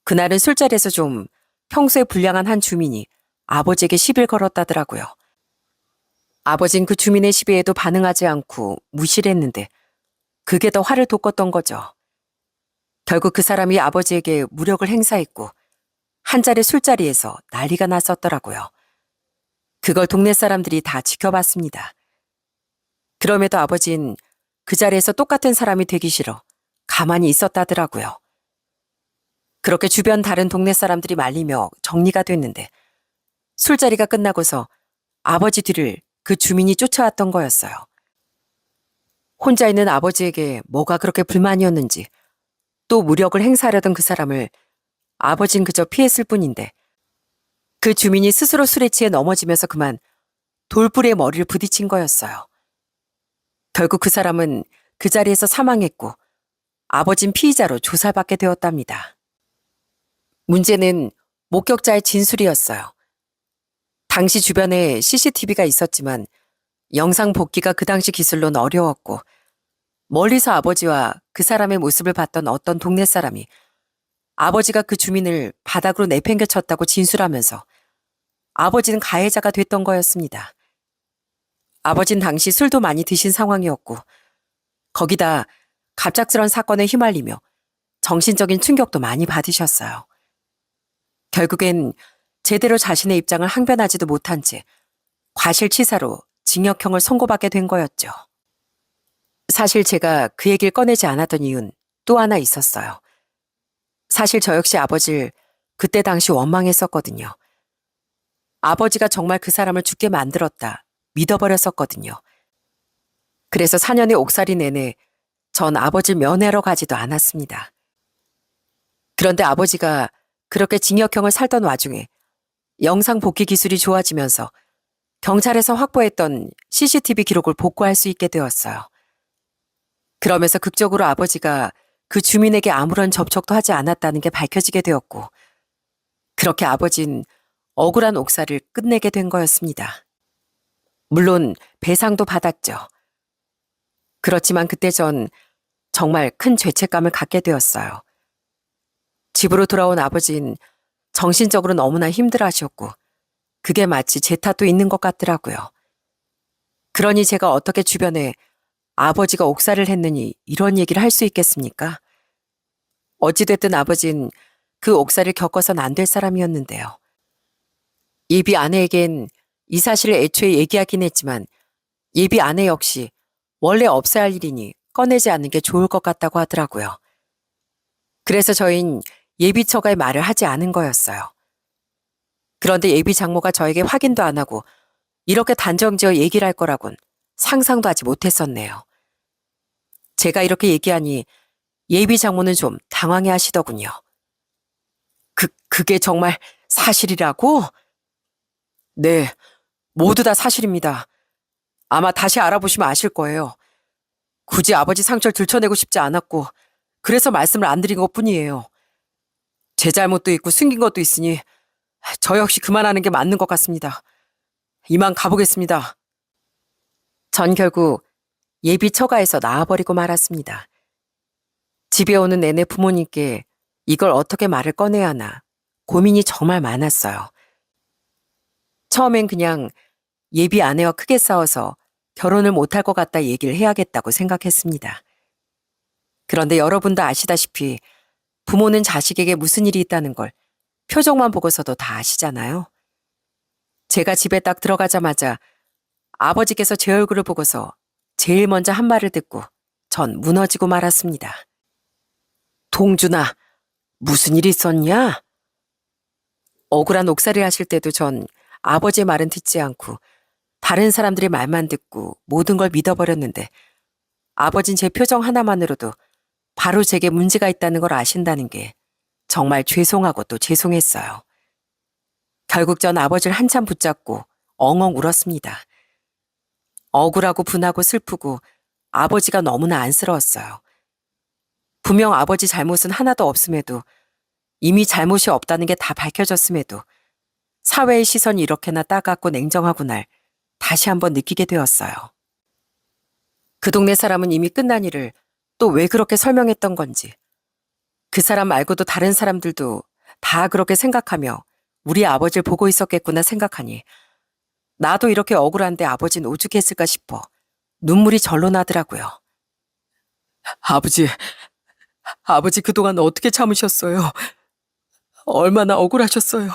그날은 술자리에서 좀 평소에 불량한 한 주민이 아버지에게 시비를 걸었다더라고요. 아버진 그 주민의 시비에도 반응하지 않고 무시를 했는데 그게 더 화를 돋궜던 거죠. 결국 그 사람이 아버지에게 무력을 행사했고 한 자리 술자리에서 난리가 났었더라고요. 그걸 동네 사람들이 다 지켜봤습니다. 그럼에도 아버진 그 자리에서 똑같은 사람이 되기 싫어 가만히 있었다더라고요. 그렇게 주변 다른 동네 사람들이 말리며 정리가 됐는데 술자리가 끝나고서 아버지 뒤를 그 주민이 쫓아왔던 거였어요. 혼자 있는 아버지에게 뭐가 그렇게 불만이었는지 또 무력을 행사하려던 그 사람을 아버진 그저 피했을 뿐인데 그 주민이 스스로 술에 취해 넘어지면서 그만 돌부리에 머리를 부딪힌 거였어요. 결국 그 사람은 그 자리에서 사망했고 아버진 피의자로 조사받게 되었답니다. 문제는 목격자의 진술이었어요. 당시 주변에 CCTV가 있었지만 영상 복귀가 그 당시 기술로는 어려웠고 멀리서 아버지와 그 사람의 모습을 봤던 어떤 동네 사람이 아버지가 그 주민을 바닥으로 내팽개쳤다고 진술하면서 아버지는 가해자가 됐던 거였습니다. 아버지는 당시 술도 많이 드신 상황이었고 거기다 갑작스런 사건에 휘말리며 정신적인 충격도 많이 받으셨어요. 결국엔 제대로 자신의 입장을 항변하지도 못한 채 과실치사로 징역형을 선고받게 된 거였죠. 사실 제가 그 얘기를 꺼내지 않았던 이유는 또 하나 있었어요. 사실 저 역시 아버지를 그때 당시 원망했었거든요. 아버지가 정말 그 사람을 죽게 만들었다 믿어버렸었거든요. 그래서 4년의 옥살이 내내 전 아버지를 면회하러 가지도 않았습니다. 그런데 아버지가 그렇게 징역형을 살던 와중에 영상 복귀 기술이 좋아지면서 경찰에서 확보했던 CCTV 기록을 복구할 수 있게 되었어요. 그러면서 극적으로 아버지가 그 주민에게 아무런 접촉도 하지 않았다는 게 밝혀지게 되었고 그렇게 아버진 억울한 옥살이를 끝내게 된 거였습니다. 물론 배상도 받았죠. 그렇지만 그때 전 정말 큰 죄책감을 갖게 되었어요. 집으로 돌아온 아버지는 정신적으로 너무나 힘들어하셨고 그게 마치 제 탓도 있는 것 같더라고요. 그러니 제가 어떻게 주변에 아버지가 옥살이를 했느니 이런 얘기를 할 수 있겠습니까? 어찌됐든 아버진 그 옥살이를 겪어선 안 될 사람이었는데요. 예비 아내에겐 이 사실을 애초에 얘기하긴 했지만 예비 아내 역시 원래 없어야 할 일이니 꺼내지 않는 게 좋을 것 같다고 하더라고요. 그래서 저흰 예비 처가의 말을 하지 않은 거였어요. 그런데 예비 장모가 저에게 확인도 안 하고 이렇게 단정지어 얘기를 할 거라곤 상상도 하지 못했었네요. 제가 이렇게 얘기하니 예비 장모는 좀 당황해 하시더군요. 그게 정말 사실이라고? 네, 모두 다 사실입니다. 아마 다시 알아보시면 아실 거예요. 굳이 아버지 상처를 들춰내고 싶지 않았고 그래서 말씀을 안 드린 것뿐이에요. 제 잘못도 있고 숨긴 것도 있으니 저 역시 그만하는 게 맞는 것 같습니다. 이만 가보겠습니다. 전 결국 예비 처가에서 나와버리고 말았습니다. 집에 오는 내내 부모님께 이걸 어떻게 말을 꺼내야 하나 고민이 정말 많았어요. 처음엔 그냥 예비 아내와 크게 싸워서 결혼을 못할 것 같다 얘기를 해야겠다고 생각했습니다. 그런데 여러분도 아시다시피 부모는 자식에게 무슨 일이 있다는 걸 표정만 보고서도 다 아시잖아요. 제가 집에 딱 들어가자마자 아버지께서 제 얼굴을 보고서 제일 먼저 한 말을 듣고 전 무너지고 말았습니다. 동준아, 무슨 일 있었냐? 억울한 옥살이를 하실 때도 전 아버지의 말은 듣지 않고 다른 사람들의 말만 듣고 모든 걸 믿어버렸는데 아버진 제 표정 하나만으로도 바로 제게 문제가 있다는 걸 아신다는 게 정말 죄송하고 또 죄송했어요. 결국 전 아버지를 한참 붙잡고 엉엉 울었습니다. 억울하고 분하고 슬프고 아버지가 너무나 안쓰러웠어요. 분명 아버지 잘못은 하나도 없음에도 이미 잘못이 없다는 게 다 밝혀졌음에도 사회의 시선이 이렇게나 따갑고 냉정하고 날 다시 한번 느끼게 되었어요. 그 동네 사람은 이미 끝난 일을 또 왜 그렇게 설명했던 건지 그 사람 말고도 다른 사람들도 다 그렇게 생각하며 우리 아버지를 보고 있었겠구나 생각하니 나도 이렇게 억울한데 아버지는 오죽했을까 싶어 눈물이 절로 나더라고요. 아버지 그동안 어떻게 참으셨어요? 얼마나 억울하셨어요?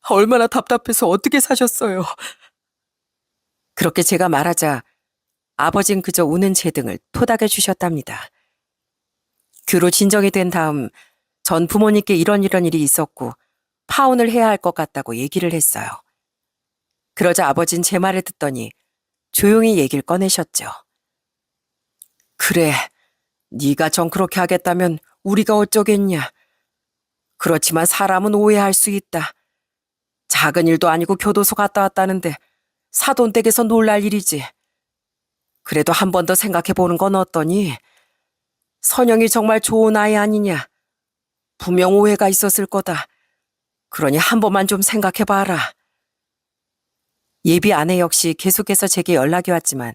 얼마나 답답해서 어떻게 사셨어요? 그렇게 제가 말하자 아버진 그저 우는 제 등을 토닥여 주셨답니다. 그로 진정이 된 다음 전 부모님께 이런 일이 있었고 파혼을 해야 할 것 같다고 얘기를 했어요. 그러자 아버진 제 말을 듣더니 조용히 얘기를 꺼내셨죠. 그래, 네가 정 그렇게 하겠다면 우리가 어쩌겠냐. 그렇지만 사람은 오해할 수 있다. 작은 일도 아니고 교도소 갔다 왔다는데 사돈댁에서 놀랄 일이지. 그래도 한 번 더 생각해 보는 건 어떠니? 선영이 정말 좋은 아이 아니냐. 분명 오해가 있었을 거다. 그러니 한 번만 좀 생각해 봐라. 예비 아내 역시 계속해서 제게 연락이 왔지만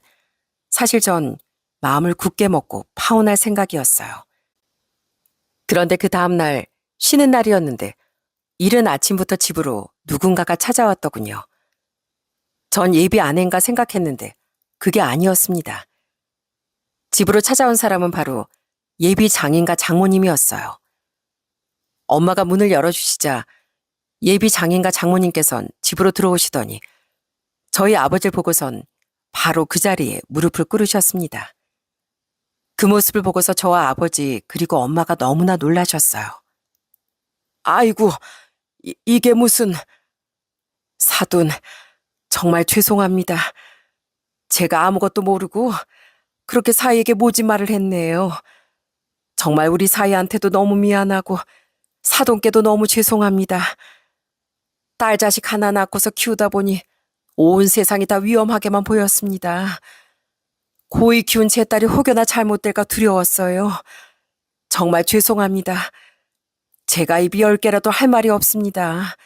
사실 전 마음을 굳게 먹고 파혼할 생각이었어요. 그런데 그 다음날 쉬는 날이었는데 이른 아침부터 집으로 누군가가 찾아왔더군요. 전 예비 아내인가 생각했는데 그게 아니었습니다. 집으로 찾아온 사람은 바로 예비 장인과 장모님이었어요. 엄마가 문을 열어주시자 예비 장인과 장모님께선 집으로 들어오시더니 저희 아버지를 보고선 바로 그 자리에 무릎을 꿇으셨습니다. 그 모습을 보고서 저와 아버지 그리고 엄마가 너무나 놀라셨어요. 아이고, 이게 무슨... 사돈, 정말 죄송합니다. 제가 아무것도 모르고 그렇게 사이에게 모진 말을 했네요. 정말 우리 사이한테도 너무 미안하고 사돈께도 너무 죄송합니다. 딸 자식 하나 낳고서 키우다 보니 온 세상이 다 위험하게만 보였습니다. 고이 키운 제 딸이 혹여나 잘못될까 두려웠어요. 정말 죄송합니다. 제가 입이 10개라도 할 말이 없습니다.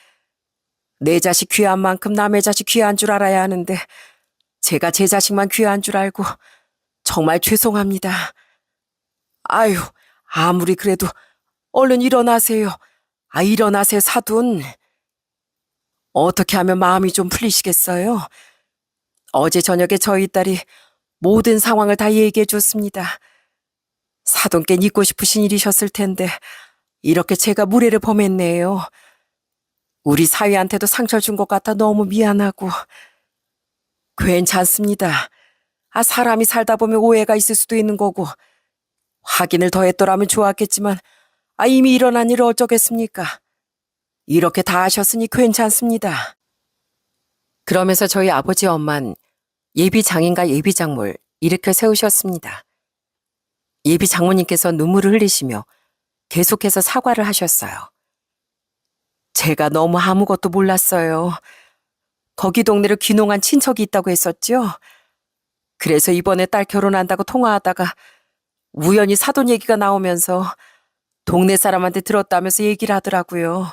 내 자식 귀한 만큼 남의 자식 귀한 줄 알아야 하는데 제가 제 자식만 귀한 줄 알고 정말 죄송합니다. 아유, 아무리 그래도 얼른 일어나세요. 일어나세요, 사돈. 어떻게 하면 마음이 좀 풀리시겠어요? 어제 저녁에 저희 딸이 모든 상황을 다 얘기해 줬습니다. 사돈께 잊고 싶으신 일이셨을 텐데 이렇게 제가 무례를 범했네요. 우리 사위한테도 상처 준 것 같아 너무 미안하고. 괜찮습니다. 사람이 살다 보면 오해가 있을 수도 있는 거고 확인을 더 했더라면 좋았겠지만 이미 일어난 일을 어쩌겠습니까? 이렇게 다 하셨으니 괜찮습니다. 그러면서 저희 아버지 엄만 예비 장인과 예비 장모를 일으켜 세우셨습니다. 예비 장모님께서 눈물을 흘리시며 계속해서 사과를 하셨어요. 제가 너무 아무것도 몰랐어요. 거기 동네로 귀농한 친척이 있다고 했었죠. 그래서 이번에 딸 결혼한다고 통화하다가 우연히 사돈 얘기가 나오면서 동네 사람한테 들었다면서 얘기를 하더라고요.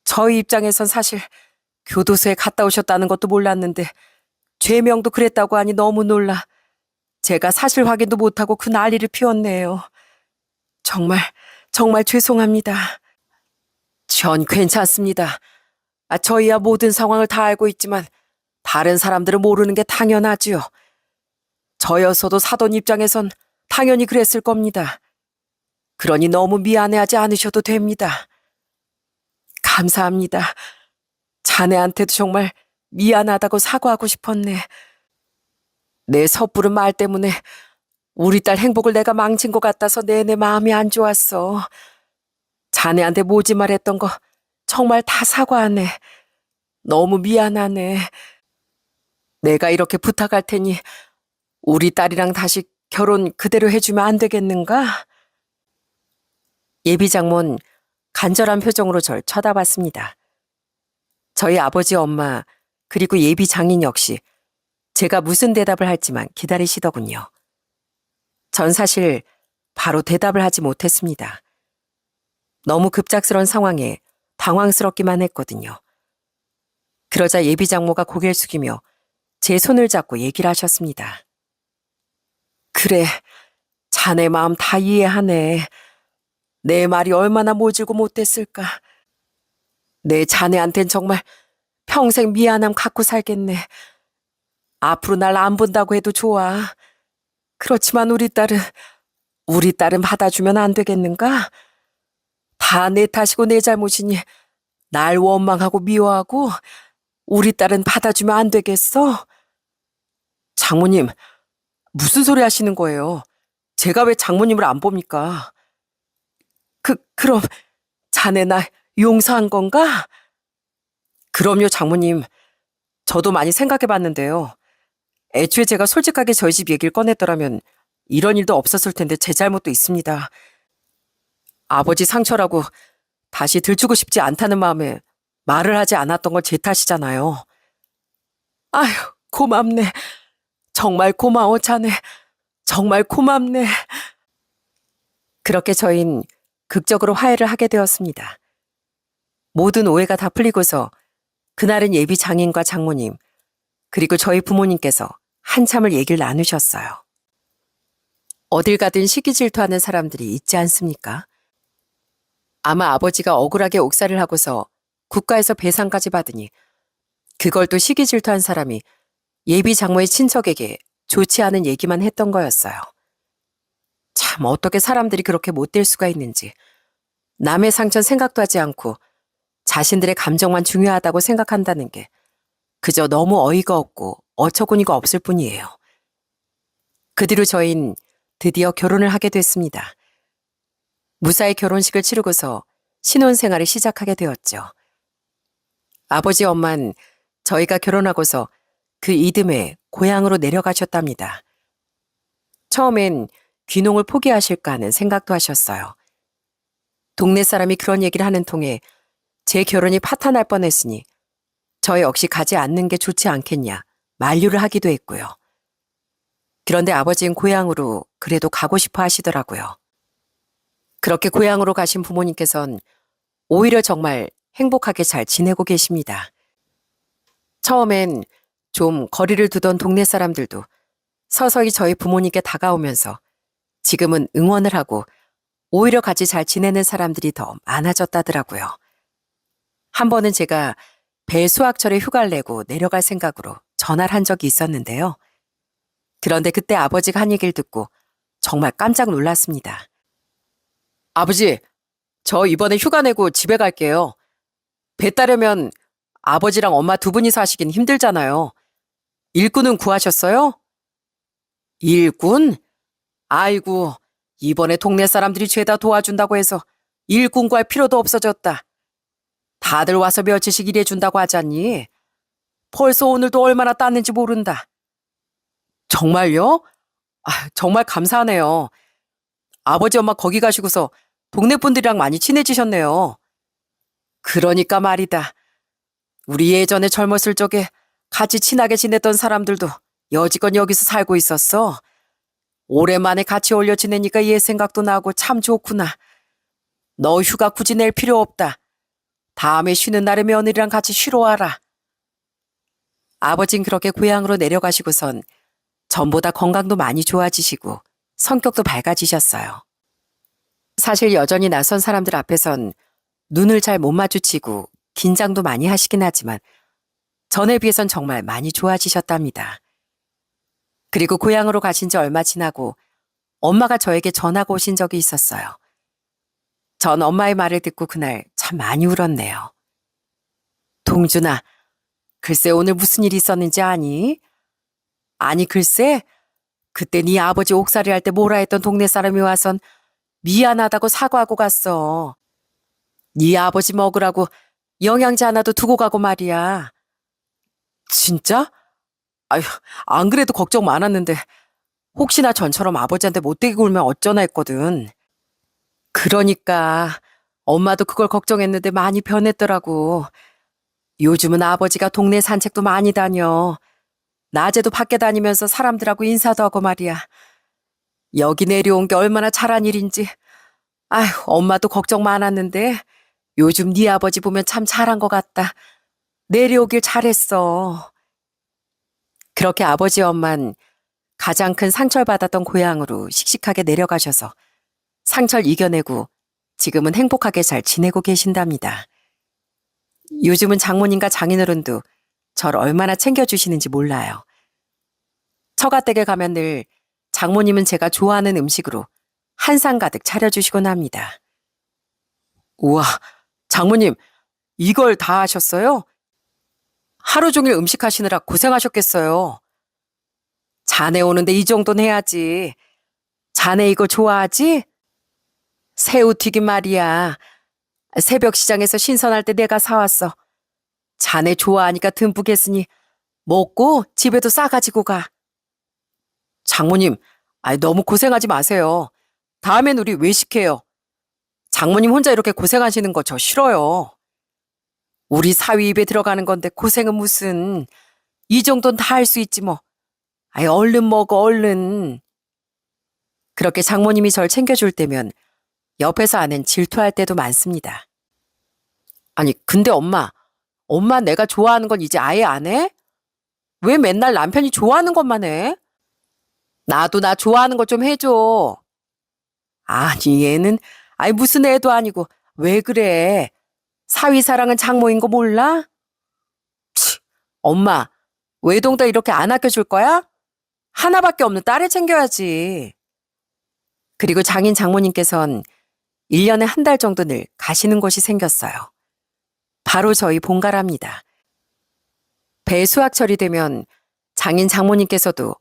저희 입장에선 사실 교도소에 갔다 오셨다는 것도 몰랐는데 죄명도 그랬다고 하니 너무 놀라 제가 사실 확인도 못하고 그 난리를 피웠네요. 정말 죄송합니다. 전 괜찮습니다. 저희야 모든 상황을 다 알고 있지만 다른 사람들은 모르는 게 당연하지요. 저였어도 사돈 입장에선 당연히 그랬을 겁니다. 그러니 너무 미안해하지 않으셔도 됩니다. 감사합니다. 자네한테도 정말 미안하다고 사과하고 싶었네. 내 섣부른 말 때문에 우리 딸 행복을 내가 망친 것 같아서 내내 마음이 안 좋았어. 자네한테 모지 말했던 거 정말 다 사과하네. 너무 미안하네. 내가 이렇게 부탁할 테니 우리 딸이랑 다시 결혼 그대로 해주면 안 되겠는가? 예비 장모는 간절한 표정으로 절 쳐다봤습니다. 저희 아버지 엄마 그리고 예비 장인 역시 제가 무슨 대답을 할지만 기다리시더군요. 전 사실 바로 대답을 하지 못했습니다. 너무 급작스러운 상황에 당황스럽기만 했거든요. 그러자 예비 장모가 고개를 숙이며 제 손을 잡고 얘기를 하셨습니다. 그래, 자네 마음 다 이해하네. 내 말이 얼마나 모질고 못됐을까. 내 자네한텐 정말 평생 미안함 갖고 살겠네. 앞으로 날 안 본다고 해도 좋아. 그렇지만 우리 딸은 받아주면 안 되겠는가? 다 내 탓이고 내 잘못이니 날 원망하고 미워하고 우리 딸은 받아주면 안 되겠어? 장모님, 무슨 소리 하시는 거예요? 제가 왜 장모님을 안 봅니까? 그럼 자네 나 용서한 건가? 그럼요, 장모님. 저도 많이 생각해 봤는데요. 애초에 제가 솔직하게 저희 집 얘기를 꺼냈더라면 이런 일도 없었을 텐데 제 잘못도 있습니다. 아버지 상처라고 다시 들추고 싶지 않다는 마음에 말을 하지 않았던 건 제 탓이잖아요. 아휴, 고맙네. 정말 고마워, 자네. 정말 고맙네. 그렇게 저흰 극적으로 화해를 하게 되었습니다. 모든 오해가 다 풀리고서 그날은 예비 장인과 장모님, 그리고 저희 부모님께서 한참을 얘기를 나누셨어요. 어딜 가든 시기 질투하는 사람들이 있지 않습니까? 아마 아버지가 억울하게 옥살이를 하고서 국가에서 배상까지 받으니 그걸 또 시기 질투한 사람이 예비 장모의 친척에게 좋지 않은 얘기만 했던 거였어요. 참 어떻게 사람들이 그렇게 못될 수가 있는지, 남의 상처는 생각도 하지 않고 자신들의 감정만 중요하다고 생각한다는 게 그저 너무 어이가 없고 어처구니가 없을 뿐이에요. 그 뒤로 저흰 드디어 결혼을 하게 됐습니다. 무사히 결혼식을 치르고서 신혼생활을 시작하게 되었죠. 아버지 엄만 저희가 결혼하고서 그 이듬해 고향으로 내려가셨답니다. 처음엔 귀농을 포기하실까 하는 생각도 하셨어요. 동네 사람이 그런 얘기를 하는 통에 제 결혼이 파탄날 뻔했으니 저 역시 가지 않는 게 좋지 않겠냐 만류를 하기도 했고요. 그런데 아버지는 고향으로 그래도 가고 싶어 하시더라고요. 그렇게 고향으로 가신 부모님께선 오히려 정말 행복하게 잘 지내고 계십니다. 처음엔 좀 거리를 두던 동네 사람들도 서서히 저희 부모님께 다가오면서 지금은 응원을 하고 오히려 같이 잘 지내는 사람들이 더 많아졌다더라고요. 한 번은 제가 배 수확철에 휴가를 내고 내려갈 생각으로 전화를 한 적이 있었는데요. 그런데 그때 아버지가 한 얘기를 듣고 정말 깜짝 놀랐습니다. 아버지, 저 이번에 휴가 내고 집에 갈게요. 배 따려면 아버지랑 엄마 두 분이 사시긴 힘들잖아요. 일꾼은 구하셨어요? 일꾼? 아이고, 이번에 동네 사람들이 죄다 도와준다고 해서 일꾼 구할 필요도 없어졌다. 다들 와서 며칠씩 일해준다고 하잖니. 벌써 오늘도 얼마나 땄는지 모른다. 정말요? 정말 감사하네요. 아버지 엄마 거기 가시고서 동네 분들이랑 많이 친해지셨네요. 그러니까 말이다. 우리 예전에 젊었을 적에 같이 친하게 지냈던 사람들도 여지껏 여기서 살고 있었어. 오랜만에 같이 어울려 지내니까 옛 생각도 나고 참 좋구나. 너 휴가 굳이 낼 필요 없다. 다음에 쉬는 날에 며느리랑 같이 쉬러 와라. 아버진 그렇게 고향으로 내려가시고선 전보다 건강도 많이 좋아지시고 성격도 밝아지셨어요. 사실 여전히 낯선 사람들 앞에선 눈을 잘 못 마주치고 긴장도 많이 하시긴 하지만 전에 비해선 정말 많이 좋아지셨답니다. 그리고 고향으로 가신 지 얼마 지나고 엄마가 저에게 전화가 오신 적이 있었어요. 전 엄마의 말을 듣고 그날 참 많이 울었네요. 동준아, 글쎄 오늘 무슨 일이 있었는지 아니? 아니 글쎄, 그때 네 아버지 옥살이 할 때 뭐라 했던 동네 사람이 와선 미안하다고 사과하고 갔어. 네 아버지 먹으라고 영양제 하나도 두고 가고 말이야. 진짜? 아휴, 안 그래도 걱정 많았는데 혹시나 전처럼 아버지한테 못되게 굴면 어쩌나 했거든. 그러니까 엄마도 그걸 걱정했는데 많이 변했더라고. 요즘은 아버지가 동네 산책도 많이 다녀. 낮에도 밖에 다니면서 사람들하고 인사도 하고 말이야. 여기 내려온 게 얼마나 잘한 일인지. 아휴, 엄마도 걱정 많았는데 요즘 네 아버지 보면 참 잘한 것 같다. 내려오길 잘했어. 그렇게 아버지 엄만 가장 큰 상처를 받았던 고향으로 씩씩하게 내려가셔서 상처를 이겨내고 지금은 행복하게 잘 지내고 계신답니다. 요즘은 장모님과 장인어른도 절 얼마나 챙겨주시는지 몰라요. 처가댁에 가면 늘 장모님은 제가 좋아하는 음식으로 한상 가득 차려주시곤 합니다. 우와, 장모님, 이걸 다 하셨어요? 하루 종일 음식 하시느라 고생하셨겠어요. 자네 오는데 이 정도는 해야지. 자네 이거 좋아하지? 새우튀김 말이야. 새벽 시장에서 신선할 때 내가 사왔어. 자네 좋아하니까 듬뿍 했으니 먹고 집에도 싸가지고 가. 장모님, 너무 고생하지 마세요. 다음엔 우리 외식해요. 장모님 혼자 이렇게 고생하시는 거 저 싫어요. 우리 사위 입에 들어가는 건데 고생은 무슨. 이 정도는 다 할 수 있지 뭐. 아이, 얼른 먹어, 얼른. 그렇게 장모님이 절 챙겨줄 때면 옆에서 아는 질투할 때도 많습니다. 아니, 근데 엄마 내가 좋아하는 건 이제 아예 안 해? 왜 맨날 남편이 좋아하는 것만 해? 나도 나 좋아하는 거 좀 해줘. 아니, 얘는, 아니, 무슨 애도 아니고, 왜 그래? 사위 사랑은 장모인 거 몰라? 치, 엄마, 외동도 이렇게 안 아껴줄 거야? 하나밖에 없는 딸을 챙겨야지. 그리고 장인 장모님께선 1년에 한 달 정도 늘 가시는 곳이 생겼어요. 바로 저희 본가랍니다. 배 수확철이 되면 장인 장모님께서도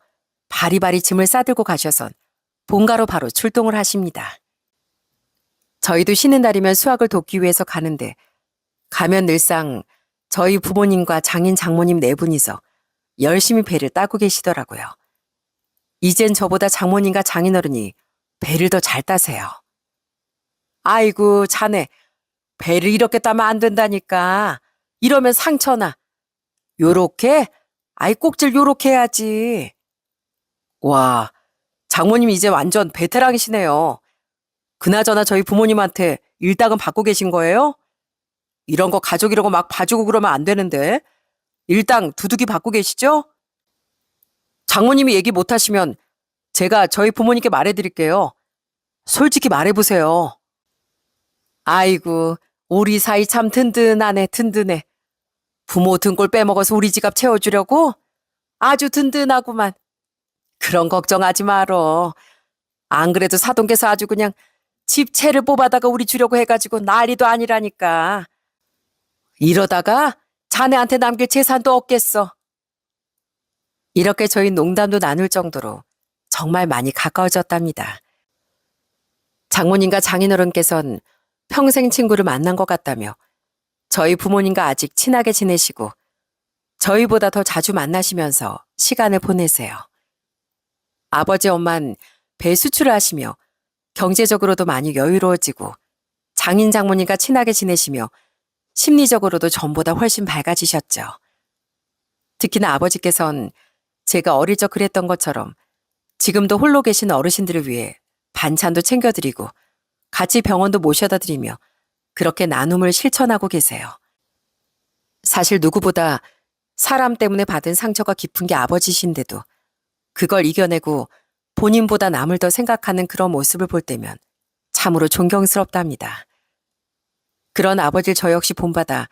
바리바리 짐을 싸들고 가셔선 본가로 바로 출동을 하십니다. 저희도 쉬는 날이면 수확을 돕기 위해서 가는데 가면 늘상 저희 부모님과 장인 장모님 네 분이서 열심히 배를 따고 계시더라고요. 이젠 저보다 장모님과 장인어른이 배를 더 잘 따세요. 아이고, 자네, 배를 이렇게 따면 안 된다니까. 이러면 상처나. 요렇게? 아이, 꼭질 요렇게 해야지. 와, 장모님 이제 완전 베테랑이시네요. 그나저나 저희 부모님한테 일당은 받고 계신 거예요? 이런 거 가족이라고 막 봐주고 그러면 안 되는데. 일당 두둑이 받고 계시죠? 장모님이 얘기 못 하시면 제가 저희 부모님께 말해드릴게요. 솔직히 말해보세요. 아이고, 우리 사이 참 든든하네, 든든해. 부모 등골 빼먹어서 우리 지갑 채워주려고? 아주 든든하구만. 그런 걱정하지 말어. 안 그래도 사돈께서 아주 그냥 집채를 뽑아다가 우리 주려고 해가지고 난리도 아니라니까. 이러다가 자네한테 남길 재산도 없겠어. 이렇게 저희 농담도 나눌 정도로 정말 많이 가까워졌답니다. 장모님과 장인어른께서는 평생 친구를 만난 것 같다며 저희 부모님과 아직 친하게 지내시고 저희보다 더 자주 만나시면서 시간을 보내세요. 아버지 엄만 배 수출을 하시며 경제적으로도 많이 여유로워지고 장인 장모님과 친하게 지내시며 심리적으로도 전보다 훨씬 밝아지셨죠. 특히나 아버지께선 제가 어릴 적 그랬던 것처럼 지금도 홀로 계신 어르신들을 위해 반찬도 챙겨드리고 같이 병원도 모셔다 드리며 그렇게 나눔을 실천하고 계세요. 사실 누구보다 사람 때문에 받은 상처가 깊은 게 아버지신데도 그걸 이겨내고 본인보다 남을 더 생각하는 그런 모습을 볼 때면 참으로 존경스럽답니다. 그런 아버지를 저 역시 본받아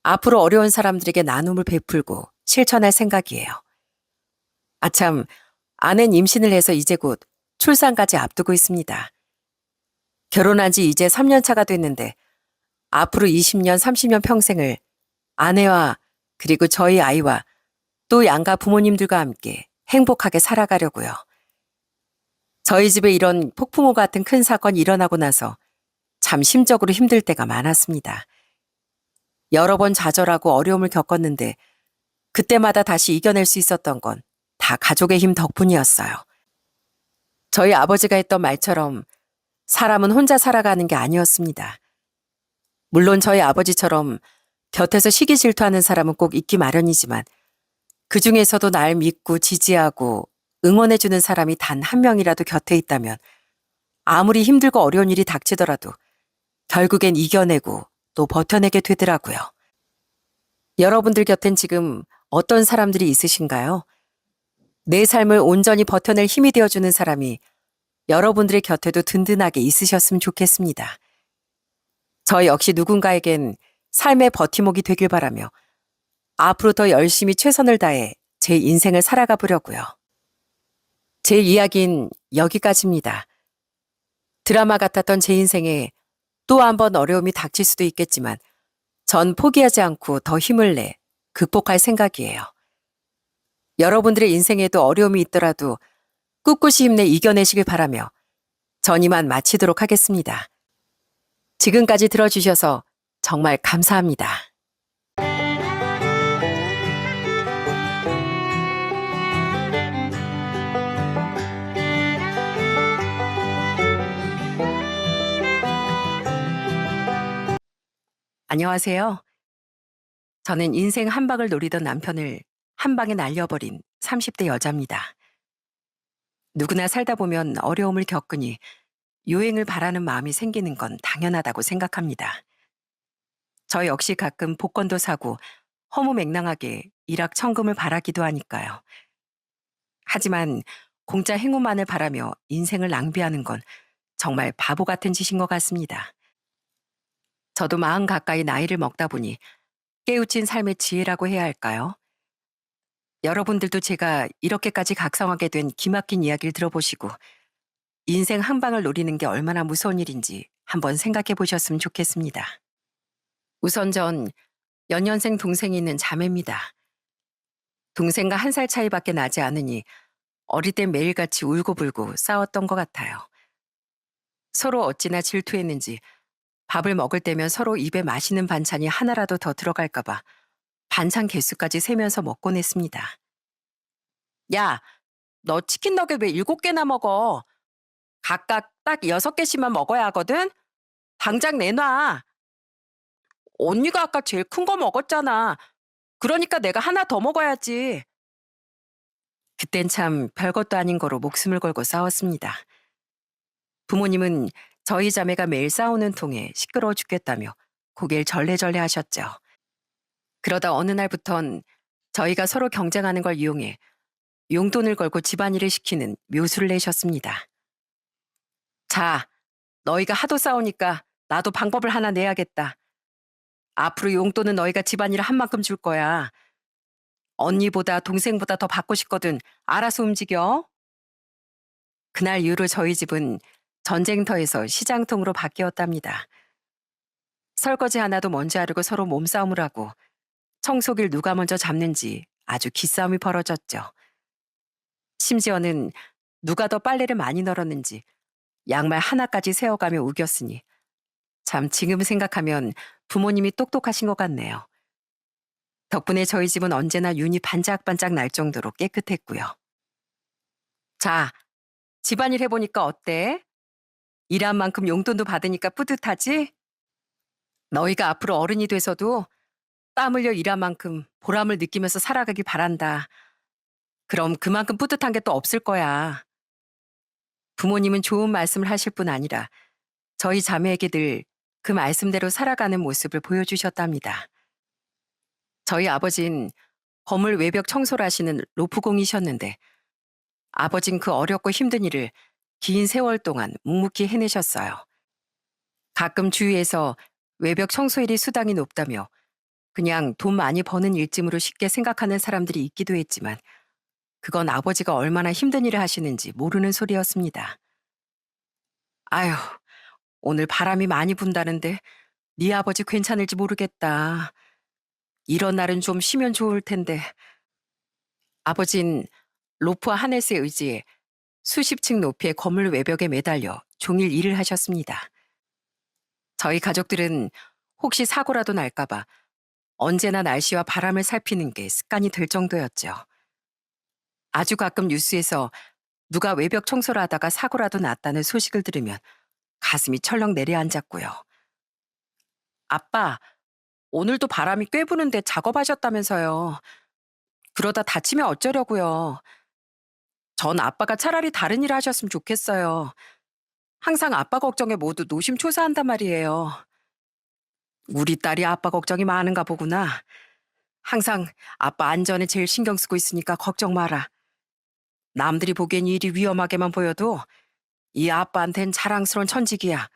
앞으로 어려운 사람들에게 나눔을 베풀고 실천할 생각이에요. 아참, 아내는 임신을 해서 이제 곧 출산까지 앞두고 있습니다. 결혼한 지 이제 3년 차가 됐는데 앞으로 20년, 30년 평생을 아내와 그리고 저희 아이와 또 양가 부모님들과 함께 행복하게 살아가려고요. 저희 집에 이런 폭풍우 같은 큰 사건이 일어나고 나서 참 심적으로 힘들 때가 많았습니다. 여러 번 좌절하고 어려움을 겪었는데 그때마다 다시 이겨낼 수 있었던 건 다 가족의 힘 덕분이었어요. 저희 아버지가 했던 말처럼 사람은 혼자 살아가는 게 아니었습니다. 물론 저희 아버지처럼 곁에서 시기 질투하는 사람은 꼭 있기 마련이지만 그 중에서도 날 믿고 지지하고 응원해주는 사람이 단 한 명이라도 곁에 있다면 아무리 힘들고 어려운 일이 닥치더라도 결국엔 이겨내고 또 버텨내게 되더라고요. 여러분들 곁엔 지금 어떤 사람들이 있으신가요? 내 삶을 온전히 버텨낼 힘이 되어주는 사람이 여러분들의 곁에도 든든하게 있으셨으면 좋겠습니다. 저 역시 누군가에겐 삶의 버팀목이 되길 바라며 앞으로 더 열심히 최선을 다해 제 인생을 살아가 보려고요. 제 이야기는 여기까지입니다. 드라마 같았던 제 인생에 또 한 번 어려움이 닥칠 수도 있겠지만 전 포기하지 않고 더 힘을 내 극복할 생각이에요. 여러분들의 인생에도 어려움이 있더라도 꿋꿋이 힘내 이겨내시길 바라며 전 이만 마치도록 하겠습니다. 지금까지 들어주셔서 정말 감사합니다. 안녕하세요. 저는 인생 한 방을 노리던 남편을 한 방에 날려버린 30대 여자입니다. 누구나 살다 보면 어려움을 겪으니 요행을 바라는 마음이 생기는 건 당연하다고 생각합니다. 저 역시 가끔 복권도 사고 허무맹랑하게 일확천금을 바라기도 하니까요. 하지만 공짜 행운만을 바라며 인생을 낭비하는 건 정말 바보 같은 짓인 것 같습니다. 저도 마흔 가까이 나이를 먹다 보니 깨우친 삶의 지혜라고 해야 할까요? 여러분들도 제가 이렇게까지 각성하게 된 기막힌 이야기를 들어보시고 인생 한 방을 노리는 게 얼마나 무서운 일인지 한번 생각해 보셨으면 좋겠습니다. 우선 전 연년생 동생이 있는 자매입니다. 동생과 한 살 차이밖에 나지 않으니 어릴 땐 매일같이 울고불고 싸웠던 것 같아요. 서로 어찌나 질투했는지 밥을 먹을 때면 서로 입에 맛있는 반찬이 하나라도 더 들어갈까봐 반찬 개수까지 세면서 먹곤 했습니다. 야, 너 치킨 너겟 왜 7개나 먹어? 각각 딱 6개씩만 먹어야 하거든? 당장 내놔. 언니가 아까 제일 큰 거 먹었잖아. 그러니까 내가 하나 더 먹어야지. 그땐 참 별것도 아닌 거로 목숨을 걸고 싸웠습니다. 부모님은 저희 자매가 매일 싸우는 통에 시끄러워 죽겠다며 고개를 절레절레 하셨죠. 그러다 어느 날부턴 저희가 서로 경쟁하는 걸 이용해 용돈을 걸고 집안일을 시키는 묘수를 내셨습니다. 자, 너희가 하도 싸우니까 나도 방법을 하나 내야겠다. 앞으로 용돈은 너희가 집안일을 한 만큼 줄 거야. 언니보다 동생보다 더 받고 싶거든 알아서 움직여. 그날 이후로 저희 집은 전쟁터에서 시장통으로 바뀌었답니다. 설거지 하나도 먼지 하르고 서로 몸싸움을 하고 청소기를 누가 먼저 잡는지 아주 기싸움이 벌어졌죠. 심지어는 누가 더 빨래를 많이 널었는지 양말 하나까지 세어가며 우겼으니 참 지금 생각하면 부모님이 똑똑하신 것 같네요. 덕분에 저희 집은 언제나 윤이 반짝반짝 날 정도로 깨끗했고요. 자, 집안일 해보니까 어때? 일한 만큼 용돈도 받으니까 뿌듯하지? 너희가 앞으로 어른이 돼서도 땀 흘려 일한 만큼 보람을 느끼면서 살아가길 바란다. 그럼 그만큼 뿌듯한 게 또 없을 거야. 부모님은 좋은 말씀을 하실 뿐 아니라 저희 자매에게 늘 그 말씀대로 살아가는 모습을 보여주셨답니다. 저희 아버진 건물 외벽 청소를 하시는 로프공이셨는데 아버진 그 어렵고 힘든 일을 긴 세월 동안 묵묵히 해내셨어요. 가끔 주위에서 외벽 청소일이 수당이 높다며 그냥 돈 많이 버는 일짐으로 쉽게 생각하는 사람들이 있기도 했지만 그건 아버지가 얼마나 힘든 일을 하시는지 모르는 소리였습니다. 아휴, 오늘 바람이 많이 분다는데 네 아버지 괜찮을지 모르겠다. 이런 날은 좀 쉬면 좋을 텐데. 아버진 로프와 하네스에 의지해 수십 층 높이의 건물 외벽에 매달려 종일 일을 하셨습니다. 저희 가족들은 혹시 사고라도 날까봐 언제나 날씨와 바람을 살피는 게 습관이 될 정도였죠. 아주 가끔 뉴스에서 누가 외벽 청소를 하다가 사고라도 났다는 소식을 들으면 가슴이 철렁 내려앉았고요. 아빠, 오늘도 바람이 꽤 부는데 작업하셨다면서요. 그러다 다치면 어쩌려고요. 전 아빠가 차라리 다른 일을 하셨으면 좋겠어요. 항상 아빠 걱정에 모두 노심초사한단 말이에요. 우리 딸이 아빠 걱정이 많은가 보구나. 항상 아빠 안전에 제일 신경 쓰고 있으니까 걱정 마라. 남들이 보기엔 일이 위험하게만 보여도 이 아빠한텐 자랑스러운 천직이야.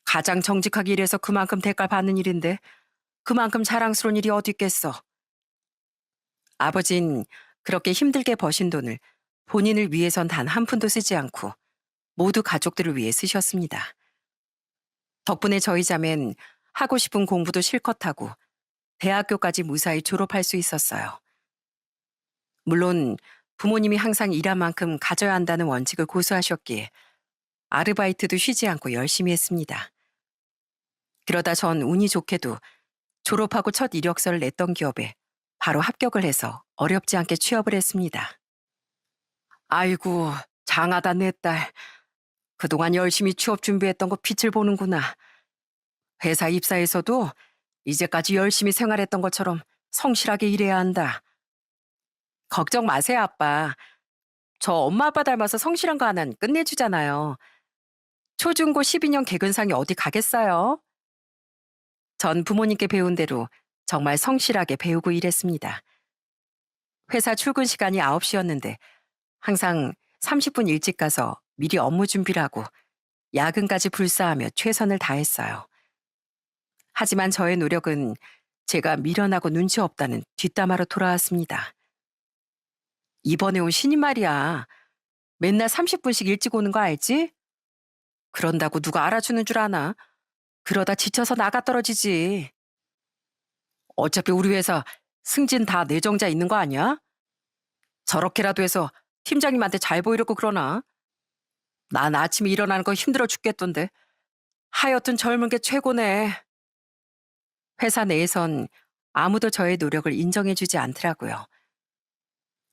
가장 정직하게 일해서 그만큼 대가를 받는 일인데 그만큼 자랑스러운 일이 어디 있겠어. 아버진 그렇게 힘들게 버신 돈을 본인을 위해선 단 한 푼도 쓰지 않고 모두 가족들을 위해 쓰셨습니다. 덕분에 저희 자매는 하고 싶은 공부도 실컷 하고 대학교까지 무사히 졸업할 수 있었어요. 물론 부모님이 항상 일한 만큼 가져야 한다는 원칙을 고수하셨기에 아르바이트도 쉬지 않고 열심히 했습니다. 그러다 전 운이 좋게도 졸업하고 첫 이력서를 냈던 기업에 바로 합격을 해서 어렵지 않게 취업을 했습니다. 아이고, 장하다 내 딸. 그동안 열심히 취업 준비했던 거 빛을 보는구나. 회사 입사에서도 이제까지 열심히 생활했던 것처럼 성실하게 일해야 한다. 걱정 마세요, 아빠. 저 엄마 아빠 닮아서 성실한 거 하나는 끝내주잖아요. 초중고 12년 개근상이 어디 가겠어요? 전 부모님께 배운 대로 정말 성실하게 배우고 일했습니다. 회사 출근 시간이 9시였는데 항상 30분 일찍 가서 미리 업무 준비를 하고 야근까지 불사하며 최선을 다했어요. 하지만 저의 노력은 제가 미련하고 눈치 없다는 뒷담화로 돌아왔습니다. 이번에 온 신임 말이야. 맨날 30분씩 일찍 오는 거 알지? 그런다고 누가 알아주는 줄 아나? 그러다 지쳐서 나가 떨어지지. 어차피 우리 회사 승진 다 내정자 있는 거 아니야? 저렇게라도 해서 팀장님한테 잘 보이려고 그러나? 난 아침에 일어나는 거 힘들어 죽겠던데. 하여튼 젊은 게 최고네. 회사 내에선 아무도 저의 노력을 인정해주지 않더라고요.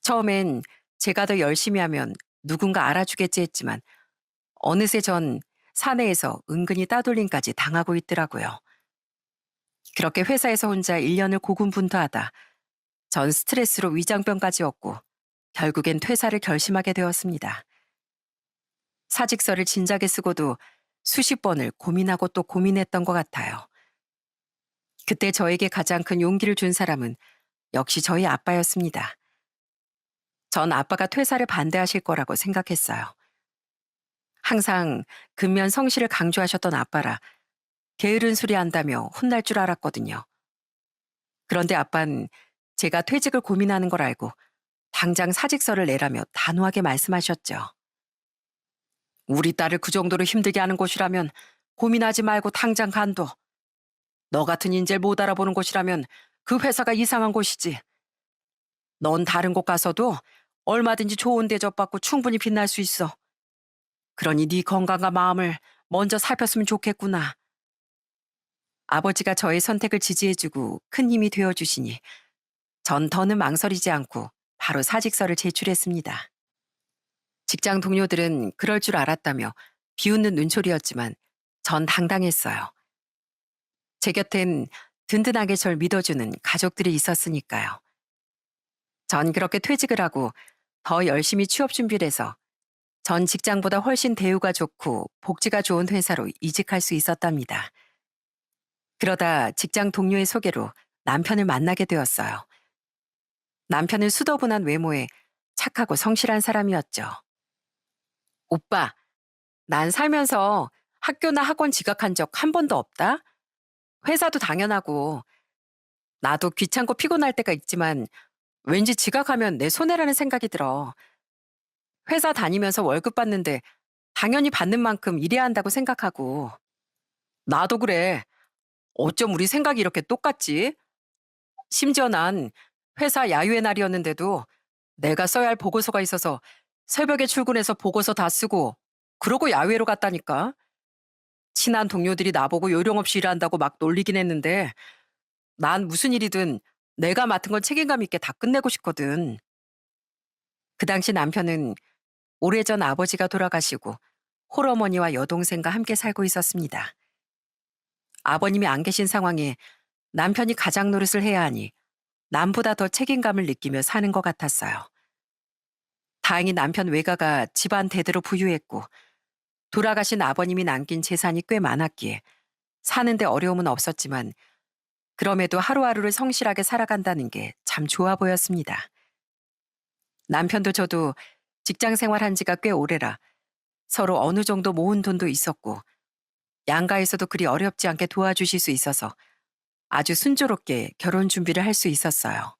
처음엔 제가 더 열심히 하면 누군가 알아주겠지 했지만 어느새 전 사내에서 은근히 따돌림까지 당하고 있더라고요. 그렇게 회사에서 혼자 1년을 고군분투하다 전 스트레스로 위장병까지 얻고 결국엔 퇴사를 결심하게 되었습니다. 사직서를 진작에 쓰고도 수십 번을 고민하고 또 고민했던 것 같아요. 그때 저에게 가장 큰 용기를 준 사람은 역시 저희 아빠였습니다. 전 아빠가 퇴사를 반대하실 거라고 생각했어요. 항상 근면 성실을 강조하셨던 아빠라 게으른 소리 한다며 혼날 줄 알았거든요. 그런데 아빠는 제가 퇴직을 고민하는 걸 알고 당장 사직서를 내라며 단호하게 말씀하셨죠. 우리 딸을 그 정도로 힘들게 하는 곳이라면 고민하지 말고 당장 간둬. 너 같은 인재를 못 알아보는 곳이라면 그 회사가 이상한 곳이지. 넌 다른 곳 가서도 얼마든지 좋은 대접 받고 충분히 빛날 수 있어. 그러니 네 건강과 마음을 먼저 살폈으면 좋겠구나. 아버지가 저의 선택을 지지해주고 큰 힘이 되어주시니 전 더는 망설이지 않고 바로 사직서를 제출했습니다. 직장 동료들은 그럴 줄 알았다며 비웃는 눈초리였지만 전 당당했어요. 제 곁엔 든든하게 절 믿어주는 가족들이 있었으니까요. 전 그렇게 퇴직을 하고 더 열심히 취업 준비를 해서 전 직장보다 훨씬 대우가 좋고 복지가 좋은 회사로 이직할 수 있었답니다. 그러다 직장 동료의 소개로 남편을 만나게 되었어요. 남편은 수더분한 외모에 착하고 성실한 사람이었죠. 오빠, 난 살면서 학교나 학원 지각한 적 한 번도 없다? 회사도 당연하고, 나도 귀찮고 피곤할 때가 있지만 왠지 지각하면 내 손해라는 생각이 들어. 회사 다니면서 월급 받는데 당연히 받는 만큼 일해야 한다고 생각하고. 나도 그래. 어쩜 우리 생각이 이렇게 똑같지? 심지어 난 회사 야유의 날이었는데도 내가 써야 할 보고서가 있어서 새벽에 출근해서 보고서 다 쓰고 그러고 야외로 갔다니까. 친한 동료들이 나보고 요령 없이 일한다고 막 놀리긴 했는데 난 무슨 일이든 내가 맡은 건 책임감 있게 다 끝내고 싶거든. 그 당시 남편은 오래전 아버지가 돌아가시고 홀어머니와 여동생과 함께 살고 있었습니다. 아버님이 안 계신 상황에 남편이 가장 노릇을 해야 하니 남보다 더 책임감을 느끼며 사는 것 같았어요. 다행히 남편 외가가 집안 대대로 부유했고 돌아가신 아버님이 남긴 재산이 꽤 많았기에 사는데 어려움은 없었지만 그럼에도 하루하루를 성실하게 살아간다는 게 참 좋아 보였습니다. 남편도 저도 직장 생활한 지가 꽤 오래라 서로 어느 정도 모은 돈도 있었고 양가에서도 그리 어렵지 않게 도와주실 수 있어서 아주 순조롭게 결혼 준비를 할 수 있었어요.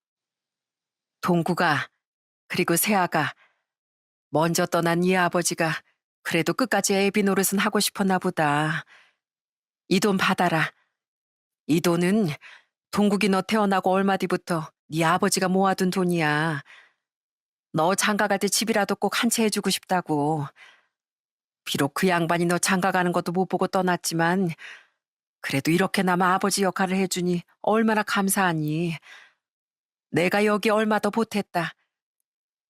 동구가 그리고 세아가 먼저 떠난 이 아버지가 그래도 끝까지 애비 노릇은 하고 싶었나 보다. 이 돈 받아라. 이 돈은 동국이 너 태어나고 얼마 뒤부터 네 아버지가 모아둔 돈이야. 너 장가 갈 때 집이라도 꼭 한 채 해주고 싶다고. 비록 그 양반이 너 장가 가는 것도 못 보고 떠났지만 그래도 이렇게나마 아버지 역할을 해주니 얼마나 감사하니. 내가 여기 얼마 더 보탰다.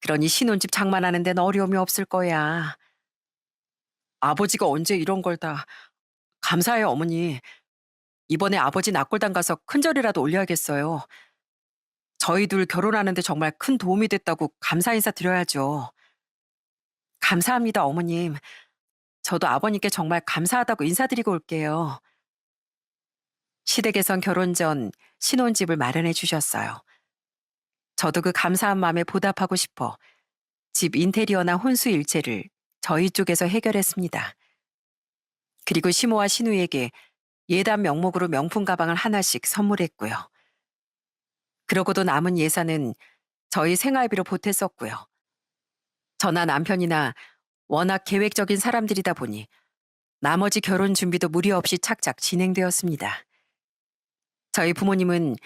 그러니 신혼집 장만하는 데는 어려움이 없을 거야. 아버지가 언제 이런 걸 다. 감사해요, 어머니. 이번에 아버지 납골당 가서 큰절이라도 올려야겠어요. 저희 둘 결혼하는데 정말 큰 도움이 됐다고 감사 인사 드려야죠. 감사합니다, 어머님. 저도 아버님께 정말 감사하다고 인사드리고 올게요. 시댁에선 결혼 전 신혼집을 마련해 주셨어요. 저도 그 감사한 마음에 보답하고 싶어 집 인테리어나 혼수 일체를 저희 쪽에서 해결했습니다. 그리고 시모와 신우에게 예단 명목으로 명품 가방을 하나씩 선물했고요. 그러고도 남은 예산은 저희 생활비로 보탰었고요. 저나 남편이나 워낙 계획적인 사람들이다 보니 나머지 결혼 준비도 무리 없이 착착 진행되었습니다. 저희 부모님은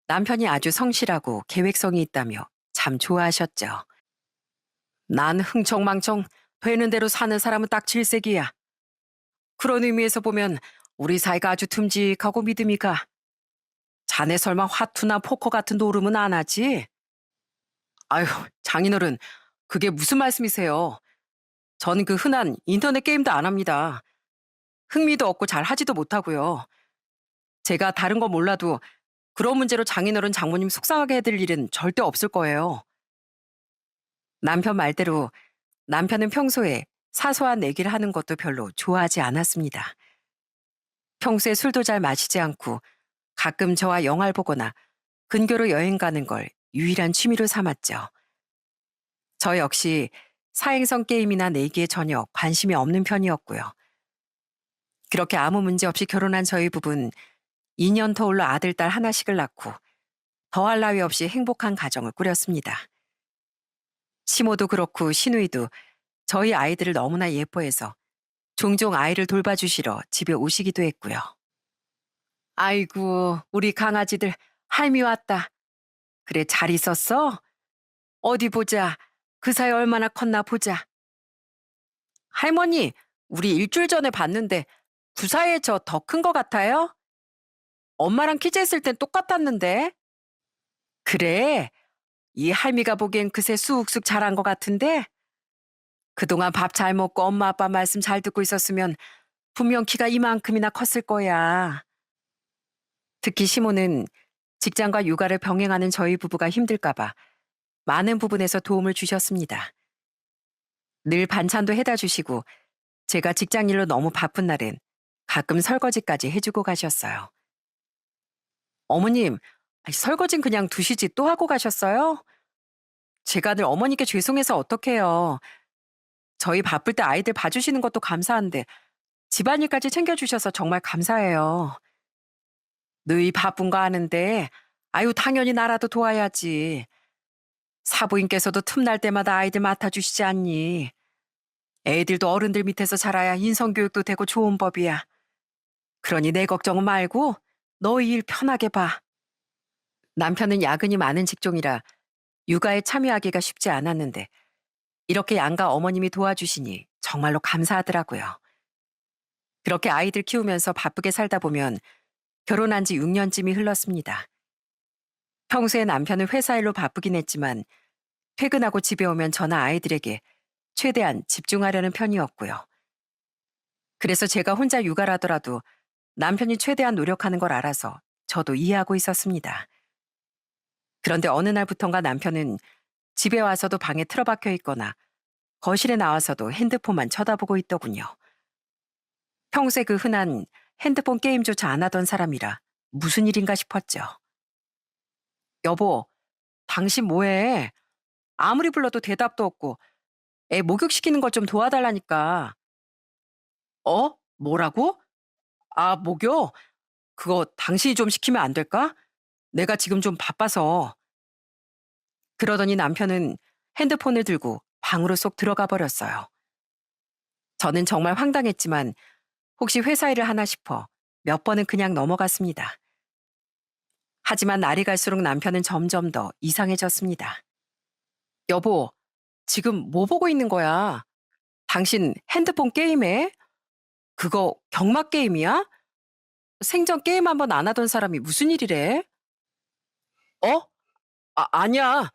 남편이 아주 성실하고 계획성이 있다며 참 좋아하셨죠. 난 흥청망청 되는 대로 사는 사람은 딱 질색이야. 그런 의미에서 보면 우리 사이가 아주 듬직하고 믿음이 가. 자네 설마 화투나 포커 같은 노름은 안 하지? 아유, 장인어른, 그게 무슨 말씀이세요? 전 그 흔한 인터넷 게임도 안 합니다. 흥미도 없고 잘 하지도 못하고요. 제가 다른 거 몰라도 그런 문제로 장인어른 장모님 속상하게 해드릴 일은 절대 없을 거예요. 남편 말대로 남편은 평소에 사소한 내기를 하는 것도 별로 좋아하지 않았습니다. 평소에 술도 잘 마시지 않고 가끔 저와 영화를 보거나 근교로 여행 가는 걸 유일한 취미로 삼았죠. 저 역시 사행성 게임이나 내기에 전혀 관심이 없는 편이었고요. 그렇게 아무 문제 없이 결혼한 저희 부부는 2년 터울로 아들, 딸 하나씩을 낳고 더할 나위 없이 행복한 가정을 꾸렸습니다. 시모도 그렇고 신우이도 저희 아이들을 너무나 예뻐해서 종종 아이를 돌봐주시러 집에 오시기도 했고요. 아이고, 우리 강아지들 할미 왔다. 그래, 잘 있었어? 어디 보자. 그 사이 얼마나 컸나 보자. 할머니, 우리 일주일 전에 봤는데 그 사이에 저 더 큰 거 같아요? 엄마랑 키 쟀을 땐 똑같았는데. 그래, 이 할미가 보기엔 그새 쑥쑥 자란 것 같은데? 그동안 밥 잘 먹고 엄마 아빠 말씀 잘 듣고 있었으면 분명 키가 이만큼이나 컸을 거야. 특히 시모는 직장과 육아를 병행하는 저희 부부가 힘들까봐 많은 부분에서 도움을 주셨습니다. 늘 반찬도 해다 주시고 제가 직장일로 너무 바쁜 날엔 가끔 설거지까지 해주고 가셨어요. 어머님, 설거지는 그냥 두시지 또 하고 가셨어요? 제가 늘 어머니께 죄송해서 어떡해요. 저희 바쁠 때 아이들 봐주시는 것도 감사한데 집안일까지 챙겨주셔서 정말 감사해요. 늘 바쁜 거 아는데 아유 당연히 나라도 도와야지. 사부인께서도 틈날 때마다 아이들 맡아주시지 않니? 애들도 어른들 밑에서 자라야 인성교육도 되고 좋은 법이야. 그러니 내 걱정은 말고 너희 일 편하게 봐. 남편은 야근이 많은 직종이라 육아에 참여하기가 쉽지 않았는데 이렇게 양가 어머님이 도와주시니 정말로 감사하더라고요. 그렇게 아이들 키우면서 바쁘게 살다 보면 결혼한 지 6년쯤이 흘렀습니다. 평소에 남편은 회사 일로 바쁘긴 했지만 퇴근하고 집에 오면 저나 아이들에게 최대한 집중하려는 편이었고요. 그래서 제가 혼자 육아를 하더라도 남편이 최대한 노력하는 걸 알아서 저도 이해하고 있었습니다. 그런데 어느 날부턴가 남편은 집에 와서도 방에 틀어박혀 있거나 거실에 나와서도 핸드폰만 쳐다보고 있더군요. 평소에 그 흔한 핸드폰 게임조차 안 하던 사람이라 무슨 일인가 싶었죠. 여보, 당신 뭐해? 아무리 불러도 대답도 없고 애 목욕시키는 것 좀 도와달라니까. 어? 뭐라고? 아, 목욕? 그거 당신이 좀 시키면 안 될까? 내가 지금 좀 바빠서. 그러더니 남편은 핸드폰을 들고 방으로 쏙 들어가 버렸어요. 저는 정말 황당했지만 혹시 회사 일을 하나 싶어 몇 번은 그냥 넘어갔습니다. 하지만 날이 갈수록 남편은 점점 더 이상해졌습니다. 여보, 지금 뭐 보고 있는 거야? 당신 핸드폰 게임해? 그거 경마 게임이야? 생전 게임 한 번 안 하던 사람이 무슨 일이래? 어? 아니야.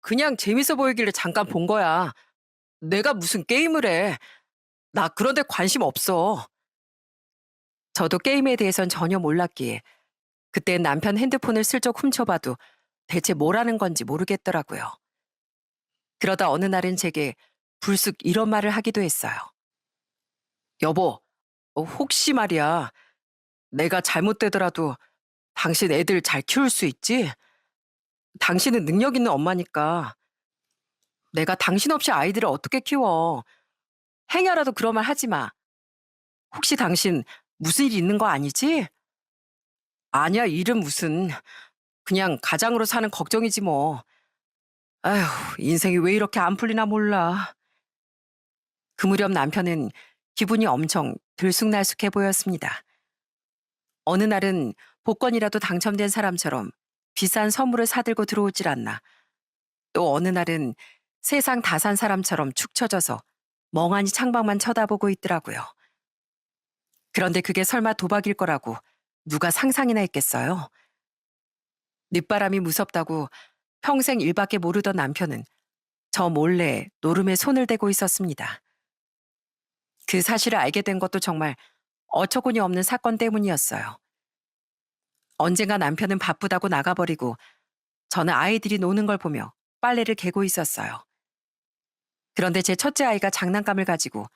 그냥 재밌어 보이길래 잠깐 본 거야. 내가 무슨 게임을 해. 나 그런 데 관심 없어. 저도 게임에 대해선 전혀 몰랐기에 그때 남편 핸드폰을 슬쩍 훔쳐봐도 대체 뭐라는 건지 모르겠더라고요. 그러다 어느 날은 제게 불쑥 이런 말을 하기도 했어요. 여보, 혹시 말이야, 내가 잘못되더라도 당신 애들 잘 키울 수 있지? 당신은 능력 있는 엄마니까 내가 당신 없이 아이들을 어떻게 키워? 행여라도 그런 말 하지 마. 혹시 당신 무슨 일 있는 거 아니지? 아니야, 일은 무슨. 그냥 가장으로 사는 걱정이지 뭐. 아휴, 인생이 왜 이렇게 안 풀리나 몰라. 그 무렵 남편은 기분이 엄청 들쑥날쑥해 보였습니다. 어느 날은 복권이라도 당첨된 사람처럼 비싼 선물을 사들고 들어오질 않나. 또 어느 날은 세상 다 산 사람처럼 축 처져서 멍하니 창밖만 쳐다보고 있더라고요. 그런데 그게 설마 도박일 거라고 누가 상상이나 했겠어요? 늦바람이 무섭다고 평생 일밖에 모르던 남편은 저 몰래 노름에 손을 대고 있었습니다. 그 사실을 알게 된 것도 정말 어처구니 없는 사건 때문이었어요. 언젠가 남편은 바쁘다고 나가버리고 저는 아이들이 노는 걸 보며 빨래를 개고 있었어요. 그런데 제 첫째 아이가 장난감을 가지고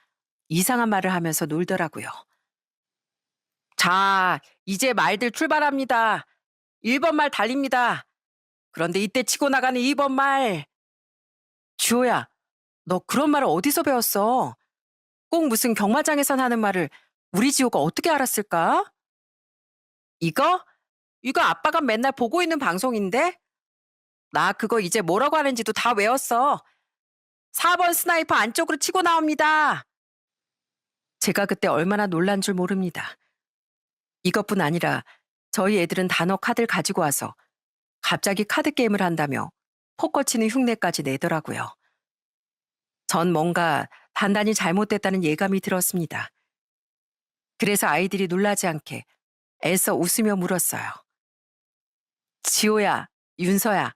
이상한 말을 하면서 놀더라고요. 자, 이제 말들 출발합니다. 1번 말 달립니다. 그런데 이때 치고 나가는 2번 말. 주호야, 너 그런 말을 어디서 배웠어? 꼭 무슨 경마장에선 하는 말을 우리 지호가 어떻게 알았을까? 이거? 이거 아빠가 맨날 보고 있는 방송인데? 나 그거 이제 뭐라고 하는지도 다 외웠어. 4번 스나이퍼 안쪽으로 치고 나옵니다. 제가 그때 얼마나 놀란 줄 모릅니다. 이것뿐 아니라 저희 애들은 단어 카드를 가지고 와서 갑자기 카드 게임을 한다며 포커 치는 흉내까지 내더라고요. 전 뭔가 단단히 잘못됐다는 예감이 들었습니다. 그래서 아이들이 놀라지 않게 애써 웃으며 물었어요. 지호야, 윤서야,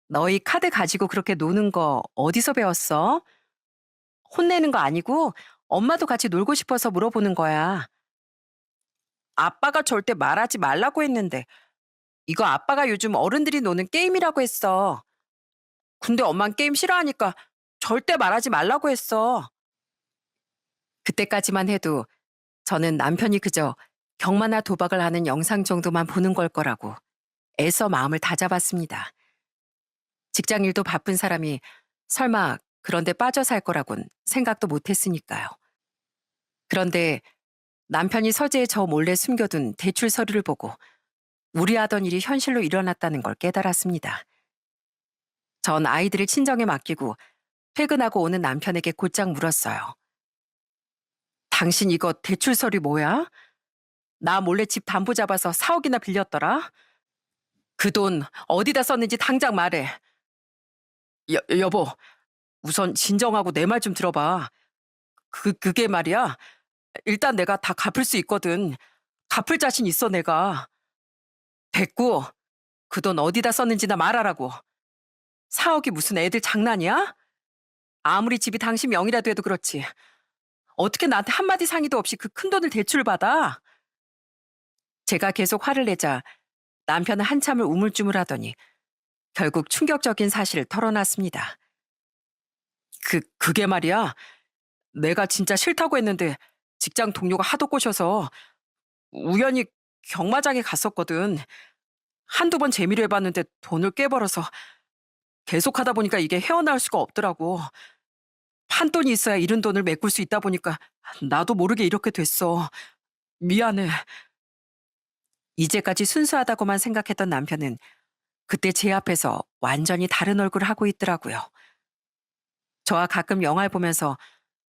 너희 카드 가지고 그렇게 노는 거 어디서 배웠어? 혼내는 거 아니고 엄마도 같이 놀고 싶어서 물어보는 거야. 아빠가 절대 말하지 말라고 했는데 이거 아빠가 요즘 어른들이 노는 게임이라고 했어. 근데 엄만 게임 싫어하니까 절대 말하지 말라고 했어. 그때까지만 해도 저는 남편이 그저 경마나 도박을 하는 영상 정도만 보는 걸 거라고 애써 마음을 다잡았습니다. 직장 일도 바쁜 사람이 설마 그런데 빠져 살 거라곤 생각도 못 했으니까요. 그런데 남편이 서재에 저 몰래 숨겨둔 대출 서류를 보고 우려하던 일이 현실로 일어났다는 걸 깨달았습니다. 전 아이들을 친정에 맡기고 퇴근하고 오는 남편에게 곧장 물었어요. 당신 이거 대출 서류 뭐야? 나 몰래 집 담보 잡아서 4억이나 빌렸더라? 그 돈 어디다 썼는지 당장 말해. 여보, 우선 진정하고 내 말 좀 들어봐. 그게 말이야. 일단 내가 다 갚을 수 있거든. 갚을 자신 있어, 내가. 됐고, 그 돈 어디다 썼는지나 말하라고. 4억이 무슨 애들 장난이야? 아무리 집이 당신 명의라도 해도 그렇지. 어떻게 나한테 한마디 상의도 없이 그 큰 돈을 대출받아? 제가 계속 화를 내자 남편은 한참을 우물쭈물하더니 결국 충격적인 사실을 털어놨습니다. 그게 말이야. 내가 진짜 싫다고 했는데 직장 동료가 하도 꼬셔서 우연히 경마장에 갔었거든. 한두 번 재미로 해봤는데 돈을 꽤 벌어서 계속 하다 보니까 이게 헤어나올 수가 없더라고. 판돈이 있어야 잃은 돈을 메꿀 수 있다 보니까 나도 모르게 이렇게 됐어. 미안해. 이제까지 순수하다고만 생각했던 남편은 그때 제 앞에서 완전히 다른 얼굴을 하고 있더라고요. 저와 가끔 영화를 보면서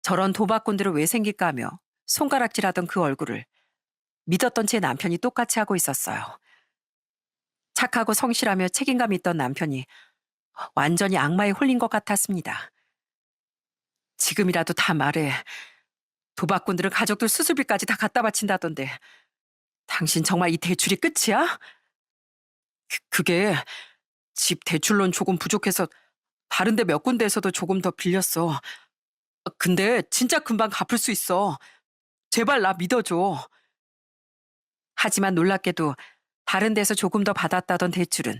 저런 도박꾼들은 왜 생길까 하며 손가락질하던 그 얼굴을 믿었던 제 남편이 똑같이 하고 있었어요. 착하고 성실하며 책임감 있던 남편이 완전히 악마에 홀린 것 같았습니다. 지금이라도 다 말해. 도박꾼들은 가족들 수술비까지 다 갖다 바친다던데 당신 정말 이 대출이 끝이야? 그게 집 대출론 조금 부족해서 다른데 몇 군데에서도 조금 더 빌렸어. 근데 진짜 금방 갚을 수 있어. 제발 나 믿어줘. 하지만 놀랍게도 다른 데서 조금 더 받았다던 대출은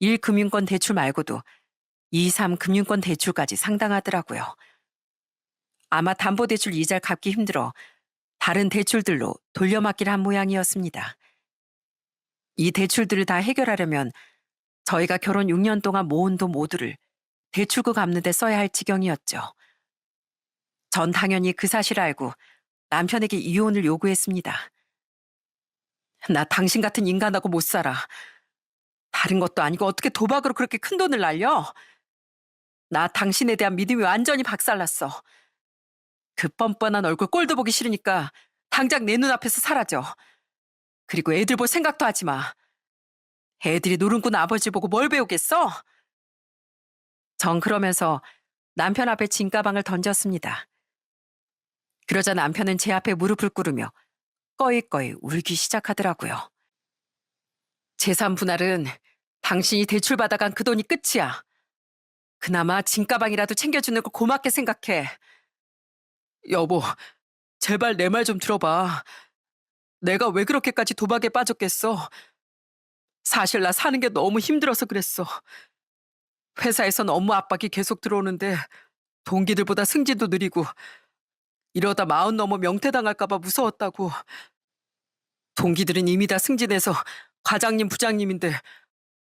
1금융권 대출 말고도 2, 3금융권 대출까지 상당하더라고요. 아마 담보대출 이자를 갚기 힘들어 다른 대출들로 돌려막기를 한 모양이었습니다. 이 대출들을 다 해결하려면 저희가 결혼 6년 동안 모은 돈 모두를 대출금 갚는 데 써야 할 지경이었죠. 전 당연히 그 사실을 알고 남편에게 이혼을 요구했습니다. 나 당신 같은 인간하고 못 살아. 다른 것도 아니고 어떻게 도박으로 그렇게 큰 돈을 날려? 나 당신에 대한 믿음이 완전히 박살났어. 그 뻔뻔한 얼굴 꼴도 보기 싫으니까 당장 내 눈앞에서 사라져. 그리고 애들 볼 생각도 하지 마. 애들이 노름꾼 아버지 보고 뭘 배우겠어? 전 그러면서 남편 앞에 진가방을 던졌습니다. 그러자 남편은 제 앞에 무릎을 꿇으며 꺼이꺼이 울기 시작하더라고요. 재산 분할은 당신이 대출받아간 그 돈이 끝이야. 그나마 진가방이라도 챙겨주는 걸 고맙게 생각해. 여보, 제발 내 말 좀 들어봐. 내가 왜 그렇게까지 도박에 빠졌겠어? 사실 나 사는 게 너무 힘들어서 그랬어. 회사에선 업무 압박이 계속 들어오는데 동기들보다 승진도 느리고 이러다 40 넘어 명퇴당할까봐 무서웠다고. 동기들은 이미 다 승진해서 과장님, 부장님인데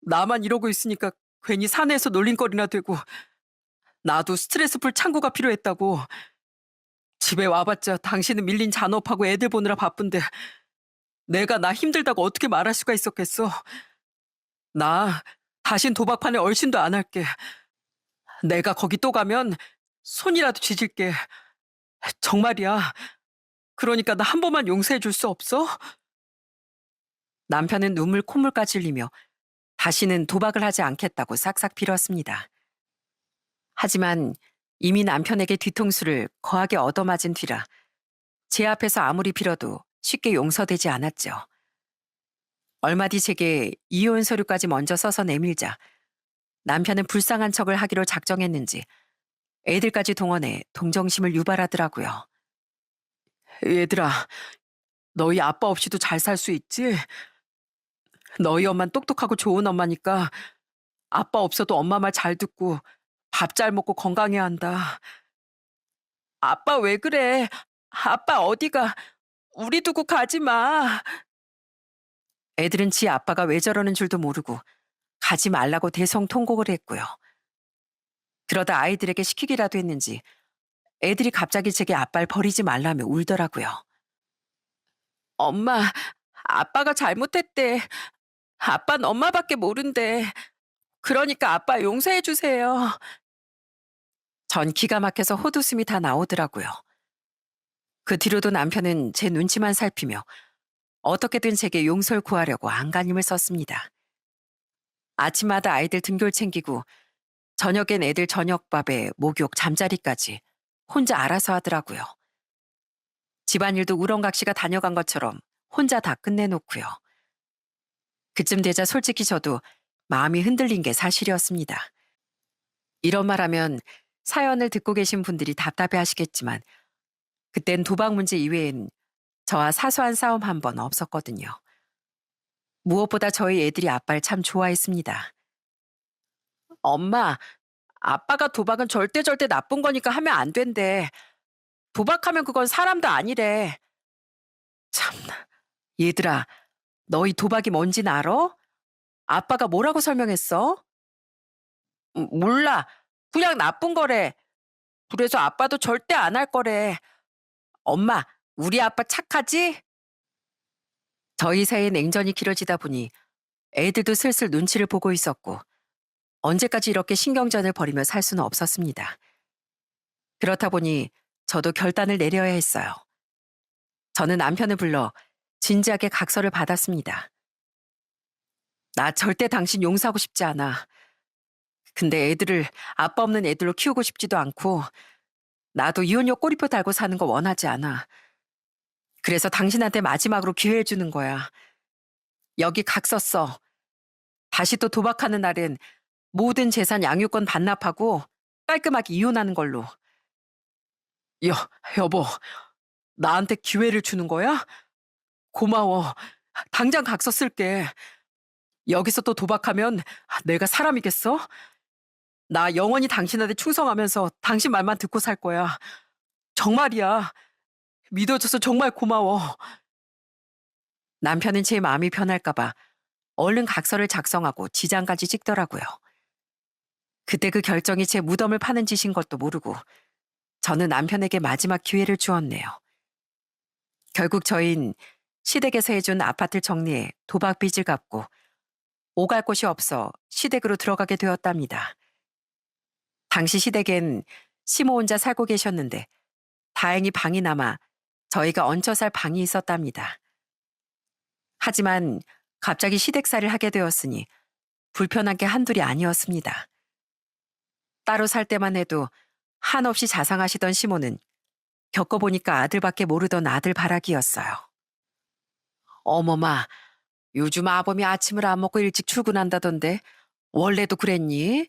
나만 이러고 있으니까 괜히 사내에서 놀림거리나 되고 나도 스트레스 풀 창구가 필요했다고. 집에 와봤자 당신은 밀린 잔업하고 애들 보느라 바쁜데 내가 나 힘들다고 어떻게 말할 수가 있었겠어. 나 다신 도박판에 얼씬도 안 할게. 내가 거기 또 가면 손이라도 쥐질게. 정말이야. 그러니까 나 한 번만 용서해 줄 수 없어? 남편은 눈물 콧물까지 흘리며 다시는 도박을 하지 않겠다고 싹싹 빌었습니다. 하지만 이미 남편에게 뒤통수를 거하게 얻어맞은 뒤라 제 앞에서 아무리 빌어도 쉽게 용서되지 않았죠. 얼마 뒤 제게 이혼 서류까지 먼저 써서 내밀자 남편은 불쌍한 척을 하기로 작정했는지 애들까지 동원해 동정심을 유발하더라고요. 얘들아, 너희 아빠 없이도 잘 살 수 있지? 너희 엄만 똑똑하고 좋은 엄마니까 아빠 없어도 엄마 말 잘 듣고 밥 잘 먹고 건강해야 한다. 아빠 왜 그래? 아빠 어디가? 우리 두고 가지 마. 애들은 지 아빠가 왜 저러는 줄도 모르고 가지 말라고 대성통곡을 했고요. 그러다 아이들에게 시키기라도 했는지 애들이 갑자기 제게 아빠를 버리지 말라며 울더라고요. 엄마, 아빠가 잘못했대. 아빠는 엄마밖에 모른대. 그러니까 아빠 용서해 주세요. 전 기가 막혀서 헛웃음이 다 나오더라고요. 그 뒤로도 남편은 제 눈치만 살피며 어떻게든 제게 용서를 구하려고 안간힘을 썼습니다. 아침마다 아이들 등교를 챙기고 저녁엔 애들 저녁밥에 목욕, 잠자리까지 혼자 알아서 하더라고요. 집안일도 우렁각시가 다녀간 것처럼 혼자 다 끝내놓고요. 그쯤 되자 솔직히 저도 마음이 흔들린 게 사실이었습니다. 이런 말하면 사연을 듣고 계신 분들이 답답해 하시겠지만 그땐 도박 문제 이외엔 저와 사소한 싸움 한 번 없었거든요. 무엇보다 저희 애들이 아빠를 참 좋아했습니다. 엄마, 아빠가 도박은 절대 나쁜 거니까 하면 안 된대. 도박하면 그건 사람도 아니래. 참나. 얘들아, 너희 도박이 뭔진 알아? 아빠가 뭐라고 설명했어? 몰라. 그냥 나쁜 거래. 그래서 아빠도 절대 안 할 거래. 엄마, 우리 아빠 착하지? 저희 사이에 냉전이 길어지다 보니 애들도 슬슬 눈치를 보고 있었고 언제까지 이렇게 신경전을 벌이며 살 수는 없었습니다. 그렇다 보니 저도 결단을 내려야 했어요. 저는 남편을 불러 진지하게 각서를 받았습니다. 나 절대 당신 용서하고 싶지 않아. 근데 애들을 아빠 없는 애들로 키우고 싶지도 않고 나도 이혼녀 꼬리표 달고 사는 거 원하지 않아. 그래서 당신한테 마지막으로 기회 주는 거야. 여기 각서 써. 다시 또 도박하는 날엔 모든 재산 양육권 반납하고 깔끔하게 이혼하는 걸로. 여보, 나한테 기회를 주는 거야? 고마워. 당장 각서 쓸게. 여기서 또 도박하면 내가 사람이겠어? 나 영원히 당신한테 충성하면서 당신 말만 듣고 살 거야. 정말이야. 믿어줘서 정말 고마워. 남편은 제 마음이 변할까봐 얼른 각서를 작성하고 지장까지 찍더라고요. 그때 그 결정이 제 무덤을 파는 짓인 것도 모르고 저는 남편에게 마지막 기회를 주었네요. 결국 저흰 시댁에서 해준 아파트 정리에 도박 빚을 갚고 오갈 곳이 없어 시댁으로 들어가게 되었답니다. 당시 시댁엔 시모 혼자 살고 계셨는데 다행히 방이 남아 저희가 얹혀 살 방이 있었답니다. 하지만 갑자기 시댁살이를 하게 되었으니 불편한 게 한둘이 아니었습니다. 따로 살 때만 해도 한없이 자상하시던 시모는 겪어보니까 아들밖에 모르던 아들 바라기였어요. 어머마, 요즘 아범이 아침을 안 먹고 일찍 출근한다던데 원래도 그랬니?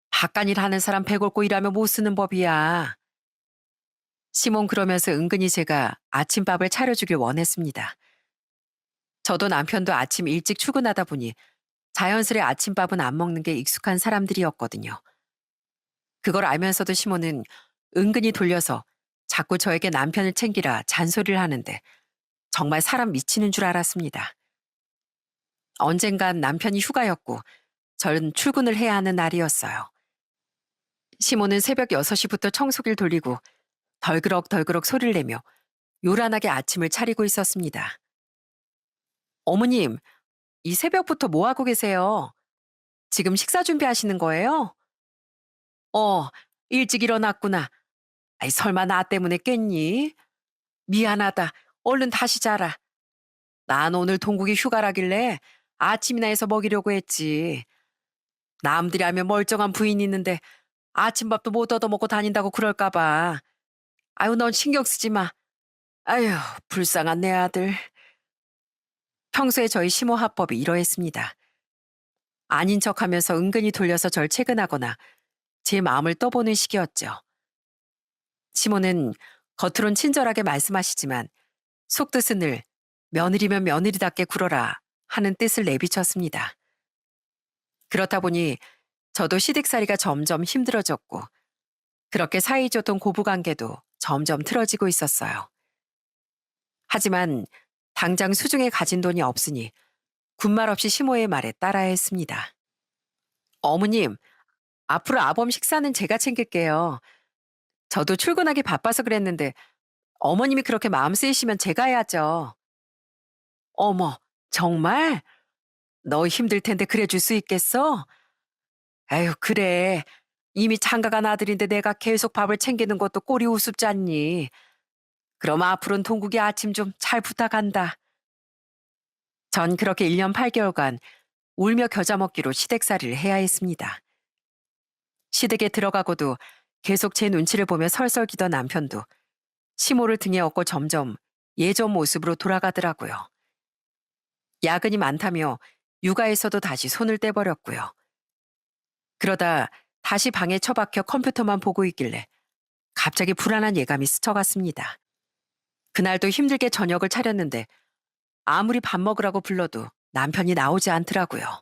바깥일 하는 사람 배골고 일하며 못 쓰는 법이야. 시몬 그러면서 은근히 제가 아침밥을 차려주길 원했습니다. 저도 남편도 아침 일찍 출근하다 보니 자연스레 아침밥은 안 먹는 게 익숙한 사람들이었거든요. 그걸 알면서도 시몬은 은근히 돌려서 자꾸 저에게 남편을 챙기라 잔소리를 하는데 정말 사람 미치는 줄 알았습니다. 언젠간 남편이 휴가였고 전 출근을 해야 하는 날이었어요. 시몬은 새벽 6시부터 청소기를 돌리고 덜그럭 소리를 내며 요란하게 아침을 차리고 있었습니다. 어머님, 이 새벽부터 뭐 하고 계세요? 지금 식사 준비하시는 거예요? 일찍 일어났구나. 아이, 설마 나 때문에 깼니? 미안하다. 얼른 다시 자라. 난 오늘 동국이 휴가라길래 아침이나 해서 먹이려고 했지. 남들이 하면 멀쩡한 부인이 있는데 아침밥도 못 얻어먹고 다닌다고 그럴까봐. 아유, 넌 신경 쓰지 마. 아유, 불쌍한 내 아들. 평소에 저희 시모 화법이 이러했습니다. 아닌 척하면서 은근히 돌려서 절 채근하거나 제 마음을 떠보는 식이었죠. 시모는 겉으론 친절하게 말씀하시지만 속뜻은 늘 며느리면 며느리답게 굴어라 하는 뜻을 내비쳤습니다. 그렇다 보니 저도 시댁살이가 점점 힘들어졌고 그렇게 사이좋던 고부관계도 점점 틀어지고 있었어요. 하지만 당장 수중에 가진 돈이 없으니 군말 없이 시모의 말에 따라야 했습니다. 어머님, 앞으로 아범 식사는 제가 챙길게요. 저도 출근하기 바빠서 그랬는데 어머님이 그렇게 마음 쓰이시면 제가 해야죠. 어머, 정말? 너 힘들 텐데 그래 줄 수 있겠어? 에휴, 그래. 이미 장가간 아들인데 내가 계속 밥을 챙기는 것도 꼴이 우습지 않니? 그럼 앞으로는 동국이 아침 좀 잘 부탁한다. 전 그렇게 1년 8개월간 울며 겨자 먹기로 시댁살이를 해야 했습니다. 시댁에 들어가고도 계속 제 눈치를 보며 설설기던 남편도 시모를 등에 업고 점점 예전 모습으로 돌아가더라고요. 야근이 많다며 육아에서도 다시 손을 떼버렸고요. 그러다 다시 방에 처박혀 컴퓨터만 보고 있길래 갑자기 불안한 예감이 스쳐갔습니다. 그날도 힘들게 저녁을 차렸는데 아무리 밥 먹으라고 불러도 남편이 나오지 않더라고요.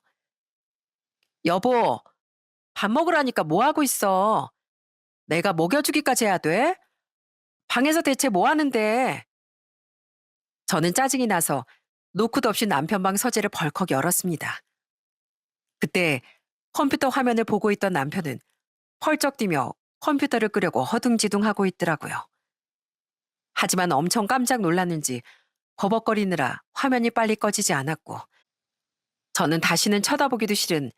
여보, 밥 먹으라니까 뭐 하고 있어? 내가 먹여주기까지 해야 돼? 방에서 대체 뭐 하는데? 저는 짜증이 나서 노크도 없이 남편 방 서재를 벌컥 열었습니다. 그때 컴퓨터 화면을 보고 있던 남편은 펄쩍 뛰며 컴퓨터를 끄려고 허둥지둥하고 있더라고요. 하지만 엄청 깜짝 놀랐는지 버벅거리느라 화면이 빨리 꺼지지 않았고 저는 다시는 쳐다보기도 싫은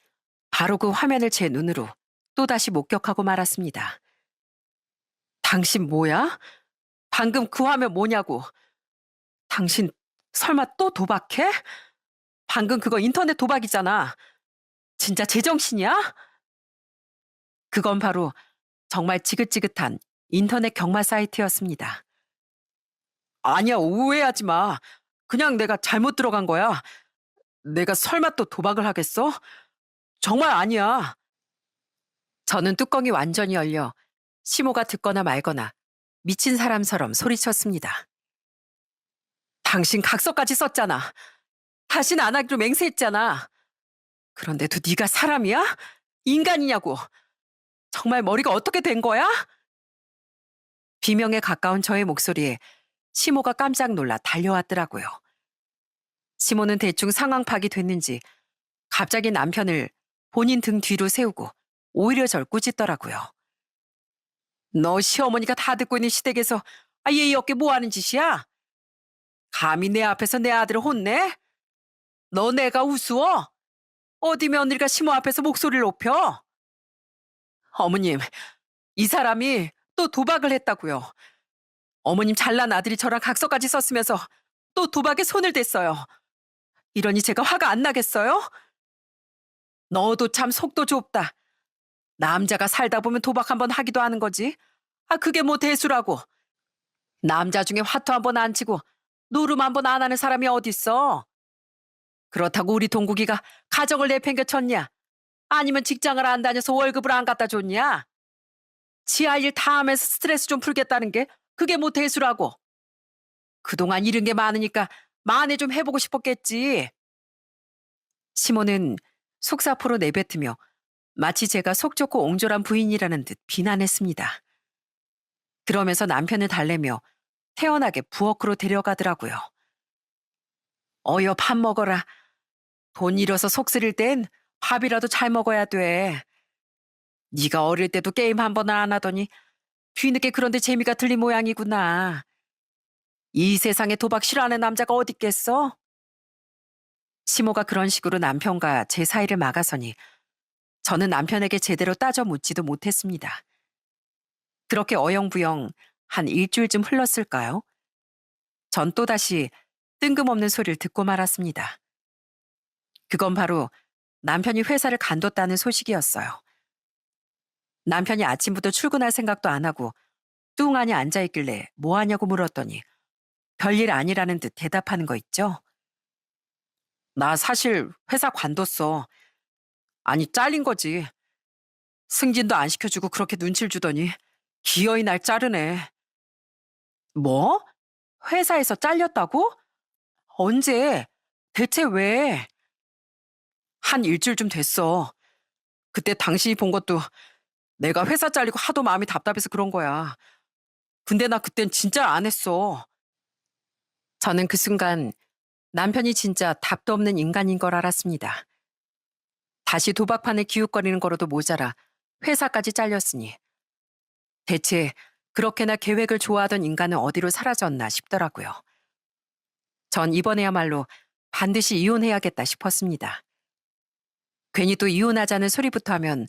바로 그 화면을 제 눈으로 또다시 목격하고 말았습니다. 당신 뭐야? 방금 그 화면 뭐냐고. 당신 설마 또 도박해? 방금 그거 인터넷 도박이잖아. 진짜 제정신이야? 그건 바로 정말 지긋지긋한 인터넷 경마 사이트였습니다. 아니야, 오해하지 마. 그냥 내가 잘못 들어간 거야. 내가 설마 또 도박을 하겠어? 정말 아니야. 저는 뚜껑이 완전히 열려 시모가 듣거나 말거나 미친 사람처럼 소리쳤습니다. 당신 각서까지 썼잖아. 다시는 안 하기로 맹세했잖아. 그런데도 네가 사람이야? 인간이냐고. 정말 머리가 어떻게 된 거야? 비명에 가까운 저의 목소리에 시모가 깜짝 놀라 달려왔더라고요. 시모는 대충 상황 파악이 됐는지 갑자기 남편을 본인 등 뒤로 세우고 오히려 절 꾸짖더라고요. 너 시어머니가 다 듣고 있는 시댁에서 예의 없게 뭐 하는 짓이야? 감히 내 앞에서 내 아들을 혼내? 너 내가 우스워? 어디 며느리가 시모 앞에서 목소리를 높여? 어머님, 이 사람이 또 도박을 했다고요. 어머님 잘난 아들이 저랑 각서까지 썼으면서 또 도박에 손을 댔어요. 이러니 제가 화가 안 나겠어요? 너도 참 속도 좁다. 남자가 살다 보면 도박 한번 하기도 하는 거지. 그게 뭐 대수라고. 남자 중에 화투 한번 안 치고 노름 한번 안 하는 사람이 어딨어. 그렇다고 우리 동국이가 가정을 내팽개쳤냐? 아니면 직장을 안 다녀서 월급을 안 갖다 줬냐? 지 할 일 다 하면서 스트레스 좀 풀겠다는 게 그게 뭐 대수라고. 그동안 잃은 게 많으니까 만회 좀 해보고 싶었겠지. 시모는 속사포로 내뱉으며 마치 제가 속 좋고 옹졸한 부인이라는 듯 비난했습니다. 그러면서 남편을 달래며 태연하게 부엌으로 데려가더라고요. 어여 밥 먹어라. 돈 잃어서 속 쓰릴 땐 밥이라도 잘 먹어야 돼. 네가 어릴 때도 게임 한 번은 안 하더니 뒤늦게 그런데 재미가 들린 모양이구나. 이 세상에 도박 싫어하는 남자가 어딨겠어? 시모가 그런 식으로 남편과 제 사이를 막아서니 저는 남편에게 제대로 따져 묻지도 못했습니다. 그렇게 어영부영 한 일주일쯤 흘렀을까요? 전 또다시 뜬금없는 소리를 듣고 말았습니다. 그건 바로 남편이 회사를 간뒀다는 소식이었어요. 남편이 아침부터 출근할 생각도 안 하고 뚱하니 앉아있길래 뭐 하냐고 물었더니 별일 아니라는 듯 대답하는 거 있죠? 나 사실 회사 관뒀어. 아니 잘린 거지. 승진도 안 시켜주고 그렇게 눈치를 주더니 기어이 날 자르네. 뭐? 회사에서 잘렸다고? 언제? 대체 왜? 한 일주일쯤 됐어. 그때 당신이 본 것도 내가 회사 잘리고 하도 마음이 답답해서 그런 거야. 근데 나 그땐 진짜 안 했어. 저는 그 순간 남편이 진짜 답도 없는 인간인 걸 알았습니다. 다시 도박판을 기웃거리는 거로도 모자라 회사까지 잘렸으니 대체 그렇게나 계획을 좋아하던 인간은 어디로 사라졌나 싶더라고요. 전 이번에야말로 반드시 이혼해야겠다 싶었습니다. 괜히 또 이혼하자는 소리부터 하면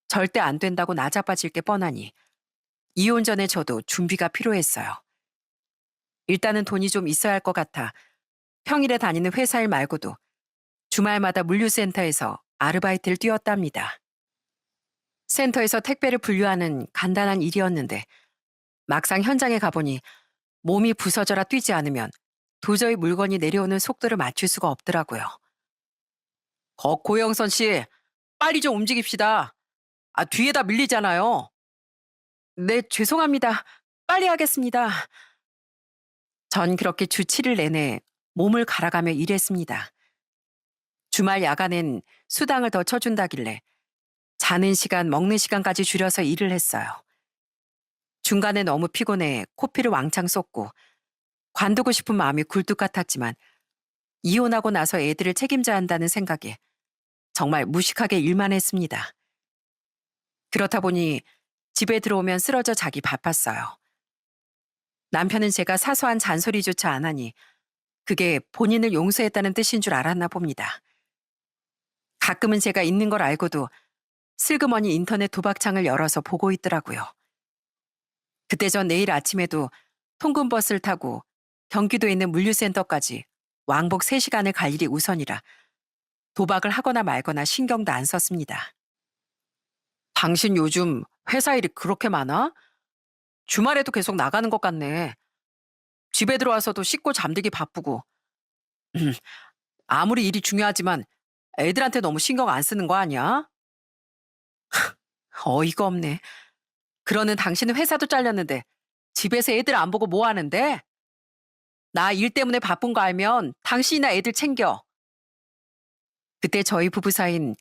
절대 안 된다고 나자빠질 게 뻔하니 이혼 전에 저도 준비가 필요했어요. 일단은 돈이 좀 있어야 할 것 같아 평일에 다니는 회사 일 말고도 주말마다 물류센터에서 아르바이트를 뛰었답니다. 센터에서 택배를 분류하는 간단한 일이었는데 막상 현장에 가보니 몸이 부서져라 뛰지 않으면 도저히 물건이 내려오는 속도를 맞출 수가 없더라고요. 고영선 씨, 빨리 좀 움직입시다. 뒤에다 밀리잖아요. 네, 죄송합니다. 빨리 하겠습니다. 전 그렇게 주 7일 내내 몸을 갈아가며 일했습니다. 주말 야간엔 수당을 더 쳐준다길래 자는 시간, 먹는 시간까지 줄여서 일을 했어요. 중간에 너무 피곤해 코피를 왕창 쏟고 관두고 싶은 마음이 굴뚝 같았지만 이혼하고 나서 애들을 책임져야 한다는 생각에 정말 무식하게 일만 했습니다. 그렇다 보니 집에 들어오면 쓰러져 자기 바빴어요. 남편은 제가 사소한 잔소리조차 안 하니 그게 본인을 용서했다는 뜻인 줄 알았나 봅니다. 가끔은 제가 있는 걸 알고도 슬그머니 인터넷 도박창을 열어서 보고 있더라고요. 그때 전 내일 아침에도 통근버스를 타고 경기도에 있는 물류센터까지 왕복 3시간을 갈 일이 우선이라 도박을 하거나 말거나 신경도 안 썼습니다. 당신 요즘 회사 일이 그렇게 많아? 주말에도 계속 나가는 것 같네. 집에 들어와서도 씻고 잠들기 바쁘고. 아무리 일이 중요하지만 애들한테 너무 신경 안 쓰는 거 아니야? 어이가 없네. 그러는 당신은 회사도 잘렸는데 집에서 애들 안 보고 뭐 하는데? 나 일 때문에 바쁜 거 알면 당신이나 애들 챙겨. 그때 저희 부부 사이인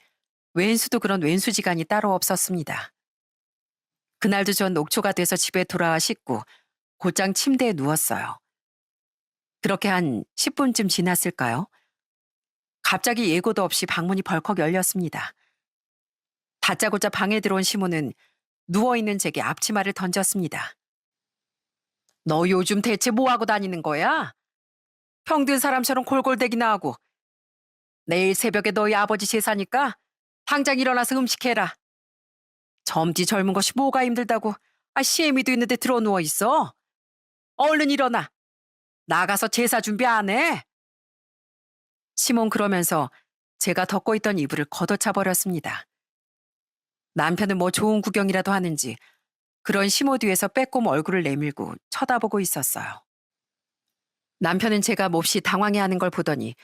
왼수도 그런 왼수지간이 따로 없었습니다. 그날도 전 녹초가 돼서 집에 돌아와 씻고 곧장 침대에 누웠어요. 그렇게 한 10분쯤 지났을까요? 갑자기 예고도 없이 방문이 벌컥 열렸습니다. 다짜고짜 방에 들어온 시모는 누워있는 제게 앞치마를 던졌습니다. 너 요즘 대체 뭐하고 다니는 거야? 평든 사람처럼 골골대기나 하고. 내일 새벽에 너희 아버지 제사니까 당장 일어나서 음식해라. 젊디 젊은 것이 뭐가 힘들다고. 시애미도 있는데 들어 누워 있어. 얼른 일어나. 나가서 제사 준비 안 해? 시몬 그러면서 제가 덮고 있던 이불을 걷어차 버렸습니다. 남편은 뭐 좋은 구경이라도 하는지 그런 시모 뒤에서 빼꼼 얼굴을 내밀고 쳐다보고 있었어요. 남편은 제가 몹시 당황해하는 걸 보더니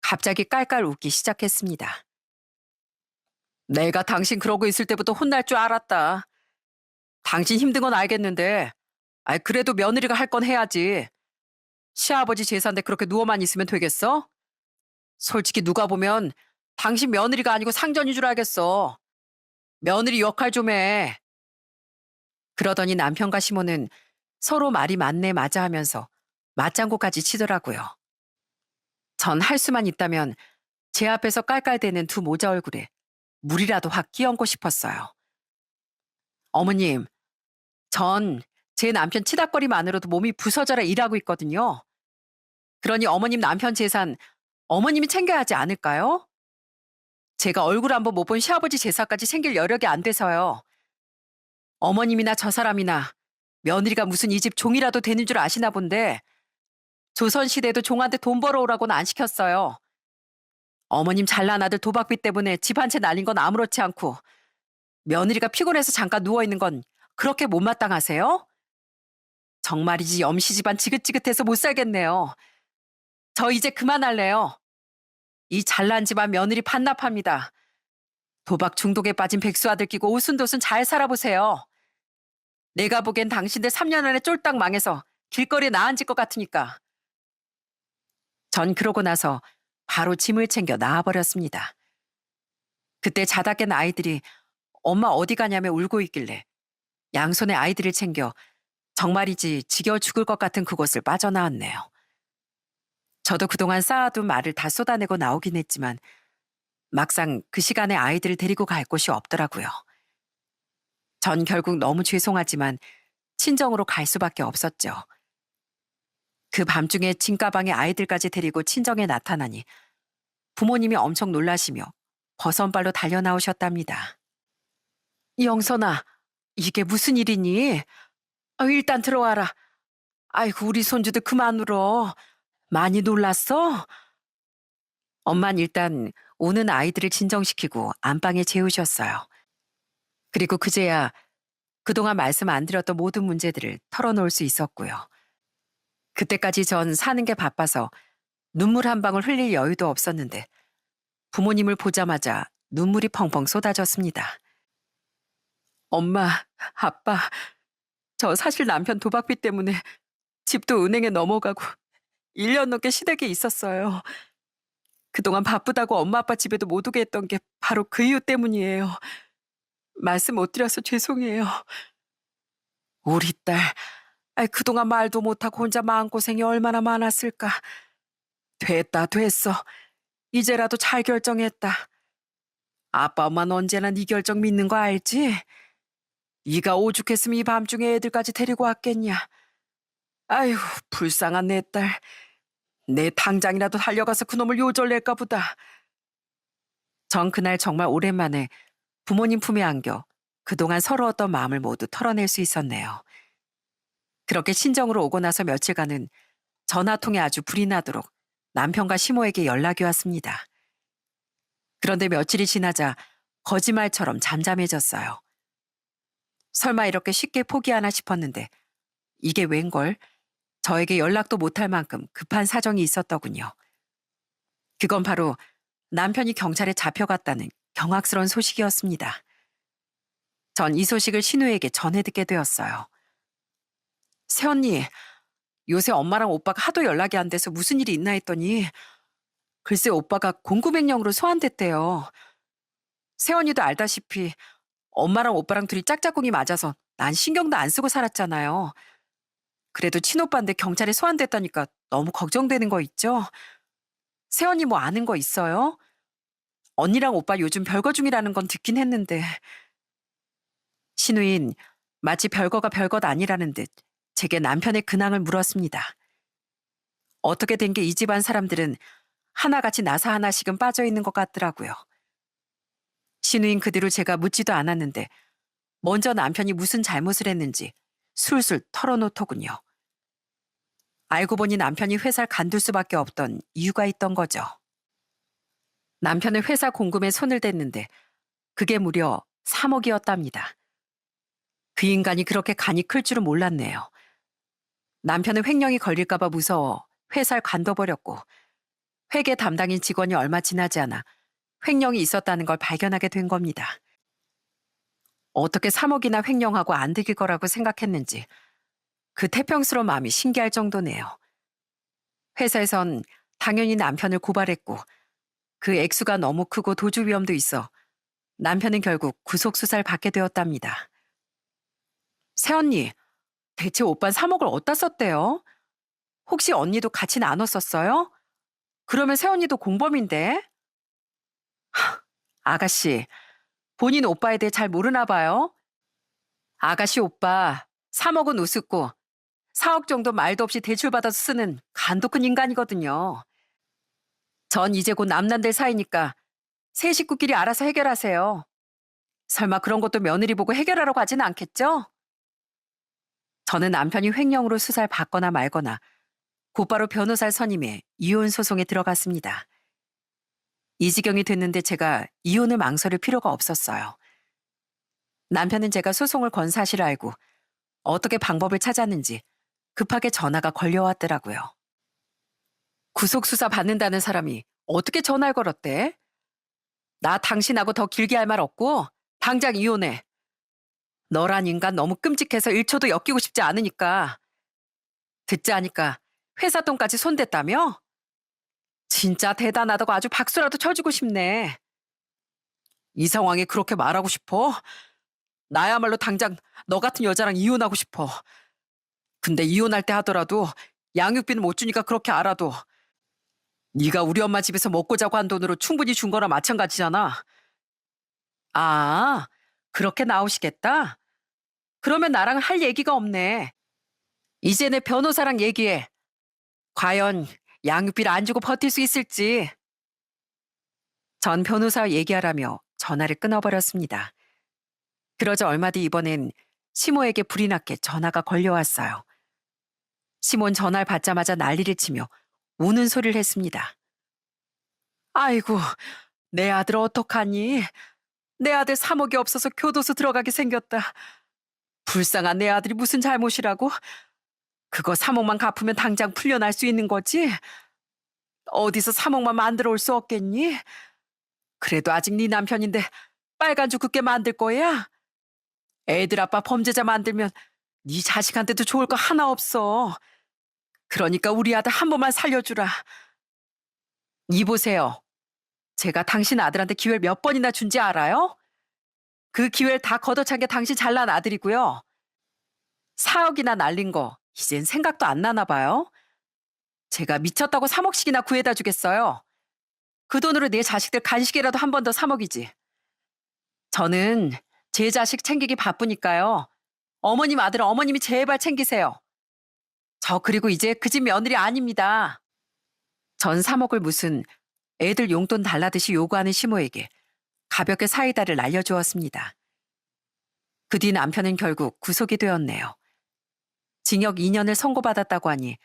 갑자기 깔깔 웃기 시작했습니다. 내가 당신 그러고 있을 때부터 혼날 줄 알았다. 당신 힘든 건 알겠는데 그래도 며느리가 할 건 해야지. 시아버지 제사인데 그렇게 누워만 있으면 되겠어? 솔직히 누가 보면 당신 며느리가 아니고 상전인 줄 알겠어. 며느리 역할 좀 해. 그러더니 남편과 시모는 서로 말이 맞네 맞아 하면서 맞장구까지 치더라고요. 전 할 수만 있다면 제 앞에서 깔깔대는 두 모자 얼굴에 물이라도 확 끼얹고 싶었어요. 어머님, 전 제 남편 치닥거리만으로도 몸이 부서져라 일하고 있거든요. 그러니 어머님 남편 재산 어머님이 챙겨야 하지 않을까요? 제가 얼굴 한번 못 본 시아버지 제사까지 챙길 여력이 안 돼서요. 어머님이나 저 사람이나 며느리가 무슨 이 집 종이라도 되는 줄 아시나 본데 조선시대에도 종한테 돈 벌어오라고는 안 시켰어요. 어머님 잘난 아들 도박비 때문에 집 한 채 날린 건 아무렇지 않고 며느리가 피곤해서 잠깐 누워있는 건 그렇게 못마땅하세요? 정말이지 염씨 집안 지긋지긋해서 못 살겠네요. 저 이제 그만할래요. 이 잘난 집안 며느리 반납합니다. 도박 중독에 빠진 백수아들 끼고 오순도순 잘 살아보세요. 내가 보기엔 당신들 3년 안에 쫄딱 망해서 길거리에 나앉을 것 같으니까. 전 그러고 나서 바로 짐을 챙겨 나와버렸습니다. 그때 자다 깬 아이들이 엄마 어디 가냐며 울고 있길래 양손에 아이들을 챙겨 정말이지 지겨워 죽을 것 같은 그곳을 빠져나왔네요. 저도 그동안 쌓아둔 말을 다 쏟아내고 나오긴 했지만 막상 그 시간에 아이들을 데리고 갈 곳이 없더라고요. 전 결국 너무 죄송하지만 친정으로 갈 수밖에 없었죠. 그 밤중에 짐가방에 아이들까지 데리고 친정에 나타나니 부모님이 엄청 놀라시며 버선발로 달려나오셨답니다. 영선아, 이게 무슨 일이니? 일단 들어와라. 아이고 우리 손주들 그만 울어. 많이 놀랐어? 엄만 일단 오는 아이들을 진정시키고 안방에 재우셨어요. 그리고 그제야 그동안 말씀 안 드렸던 모든 문제들을 털어놓을 수 있었고요. 그때까지 전 사는 게 바빠서 눈물 한 방울 흘릴 여유도 없었는데 부모님을 보자마자 눈물이 펑펑 쏟아졌습니다. 엄마, 아빠, 저 사실 남편 도박비 때문에 집도 은행에 넘어가고 1년 넘게 시댁에 있었어요. 그동안 바쁘다고 엄마 아빠 집에도 못 오게 했던 게 바로 그 이유 때문이에요. 말씀 못 드려서 죄송해요. 우리 딸, 그동안 말도 못하고 혼자 마음고생이 얼마나 많았을까. 됐어. 이제라도 잘 결정했다. 아빠 엄마는 언제나 네 결정 믿는 거 알지? 네가 오죽했으면 이 밤중에 애들까지 데리고 왔겠냐. 아휴, 불쌍한 내 딸. 내 당장이라도 달려가서 그놈을 요절낼까 보다. 전 그날 정말 오랜만에 부모님 품에 안겨 그동안 서러웠던 마음을 모두 털어낼 수 있었네요. 그렇게 친정으로 오고 나서 며칠간은 전화통에 아주 불이 나도록 남편과 시모에게 연락이 왔습니다. 그런데 며칠이 지나자 거짓말처럼 잠잠해졌어요. 설마 이렇게 쉽게 포기하나 싶었는데 이게 웬걸? 저에게 연락도 못할 만큼 급한 사정이 있었더군요. 그건 바로 남편이 경찰에 잡혀갔다는 경악스러운 소식이었습니다. 전 이 소식을 신우에게 전해 듣게 되었어요. 새언니, 요새 엄마랑 오빠가 하도 연락이 안 돼서 무슨 일이 있나 했더니 글쎄 오빠가 공구맹령으로 소환됐대요. 세원이도 알다시피 엄마랑 오빠랑 둘이 짝짝꿍이 맞아서 난 신경도 안 쓰고 살았잖아요. 그래도 친오빠인데 경찰에 소환됐다니까 너무 걱정되는 거 있죠? 세원이 뭐 아는 거 있어요? 언니랑 오빠 요즘 별거 중이라는 건 듣긴 했는데. 신우인 마치 별거가 별것 아니라는 듯 제게 남편의 근황을 물었습니다. 어떻게 된 게 이 집안 사람들은 하나같이 나사 하나씩은 빠져 있는 것 같더라고요. 신우인 그 뒤로 제가 묻지도 않았는데 먼저 남편이 무슨 잘못을 했는지 술술 털어놓더군요. 알고 보니 남편이 회사를 간둘 수밖에 없던 이유가 있던 거죠. 남편은 회사 공금에 손을 댔는데 그게 무려 3억이었답니다. 그 인간이 그렇게 간이 클 줄은 몰랐네요. 남편은 횡령이 걸릴까봐 무서워 회사를 관둬버렸고 회계 담당인 직원이 얼마 지나지 않아 횡령이 있었다는 걸 발견하게 된 겁니다. 어떻게 3억이나 횡령하고 안 들킬 거라고 생각했는지 그 태평스러운 마음이 신기할 정도네요. 회사에선 당연히 남편을 고발했고 그 액수가 너무 크고 도주 위험도 있어 남편은 결국 구속수사를 받게 되었답니다. 새언니, 대체 오빤 3억을 어디다 썼대요? 혹시 언니도 같이 나눠 썼어요? 그러면 새언니도 공범인데? 아가씨, 본인 오빠에 대해 잘 모르나 봐요. 아가씨 오빠 3억은 우습고 4억 정도 말도 없이 대출받아서 쓰는 간도 큰 인간이거든요. 전 이제 곧 남난될 사이니까 세 식구끼리 알아서 해결하세요. 설마 그런 것도 며느리 보고 해결하라고 하진 않겠죠? 저는 남편이 횡령으로 수사를 받거나 말거나 곧바로 변호사를 선임해 이혼 소송에 들어갔습니다. 이 지경이 됐는데 제가 이혼을 망설일 필요가 없었어요. 남편은 제가 소송을 건 사실을 알고 어떻게 방법을 찾았는지 급하게 전화가 걸려왔더라고요. 구속수사 받는다는 사람이 어떻게 전화를 걸었대? 나 당신하고 더 길게 할 말 없고 당장 이혼해. 너란 인간 너무 끔찍해서 1초도 엮이고 싶지 않으니까. 듣자 하니까 회사 돈까지 손댔다며? 진짜 대단하다고 아주 박수라도 쳐주고 싶네. 이 상황에 그렇게 말하고 싶어? 나야말로 당장 너 같은 여자랑 이혼하고 싶어. 근데 이혼할 때 하더라도 양육비는 못 주니까 그렇게 알아도 네가 우리 엄마 집에서 먹고 자고 한 돈으로 충분히 준 거나 마찬가지잖아. 아, 그렇게 나오시겠다? 그러면 나랑 할 얘기가 없네. 이제 내 변호사랑 얘기해. 과연 양육비를 안 주고 버틸 수 있을지. 전 변호사와 얘기하라며 전화를 끊어버렸습니다. 그러자 얼마 뒤 이번엔 시모에게 불이 났게 전화가 걸려왔어요. 시모는 전화를 받자마자 난리를 치며 우는 소리를 했습니다. 아이고, 내 아들 어떡하니? 내 아들 3억이 없어서 교도소 들어가게 생겼다. 불쌍한 내 아들이 무슨 잘못이라고? 그거 3억만 갚으면 당장 풀려날 수 있는 거지? 어디서 3억만 만들어 올 수 없겠니? 그래도 아직 네 남편인데 빨간주 긋게 만들 거야? 애들 아빠 범죄자 만들면 네 자식한테도 좋을 거 하나 없어. 그러니까 우리 아들 한 번만 살려주라. 이보세요. 제가 당신 아들한테 기회를 몇 번이나 준지 알아요? 그 기회를 다 걷어찬 게 당신 잘난 아들이고요. 4억이나 날린 거 이젠 생각도 안 나나 봐요. 제가 미쳤다고 3억씩이나 구해다 주겠어요. 그 돈으로 내 자식들 간식이라도 한 번 더 사 먹이지. 저는 제 자식 챙기기 바쁘니까요. 어머님 아들은 어머님이 제발 챙기세요. 저 그리고 이제 그 집 며느리 아닙니다. 전 3억을 무슨 애들 용돈 달라듯이 요구하는 시모에게 가볍게 사이다를 날려주었습니다. 그 뒤 남편은 결국 구속이 되었네요. 징역 2년을 선고받았다고 하니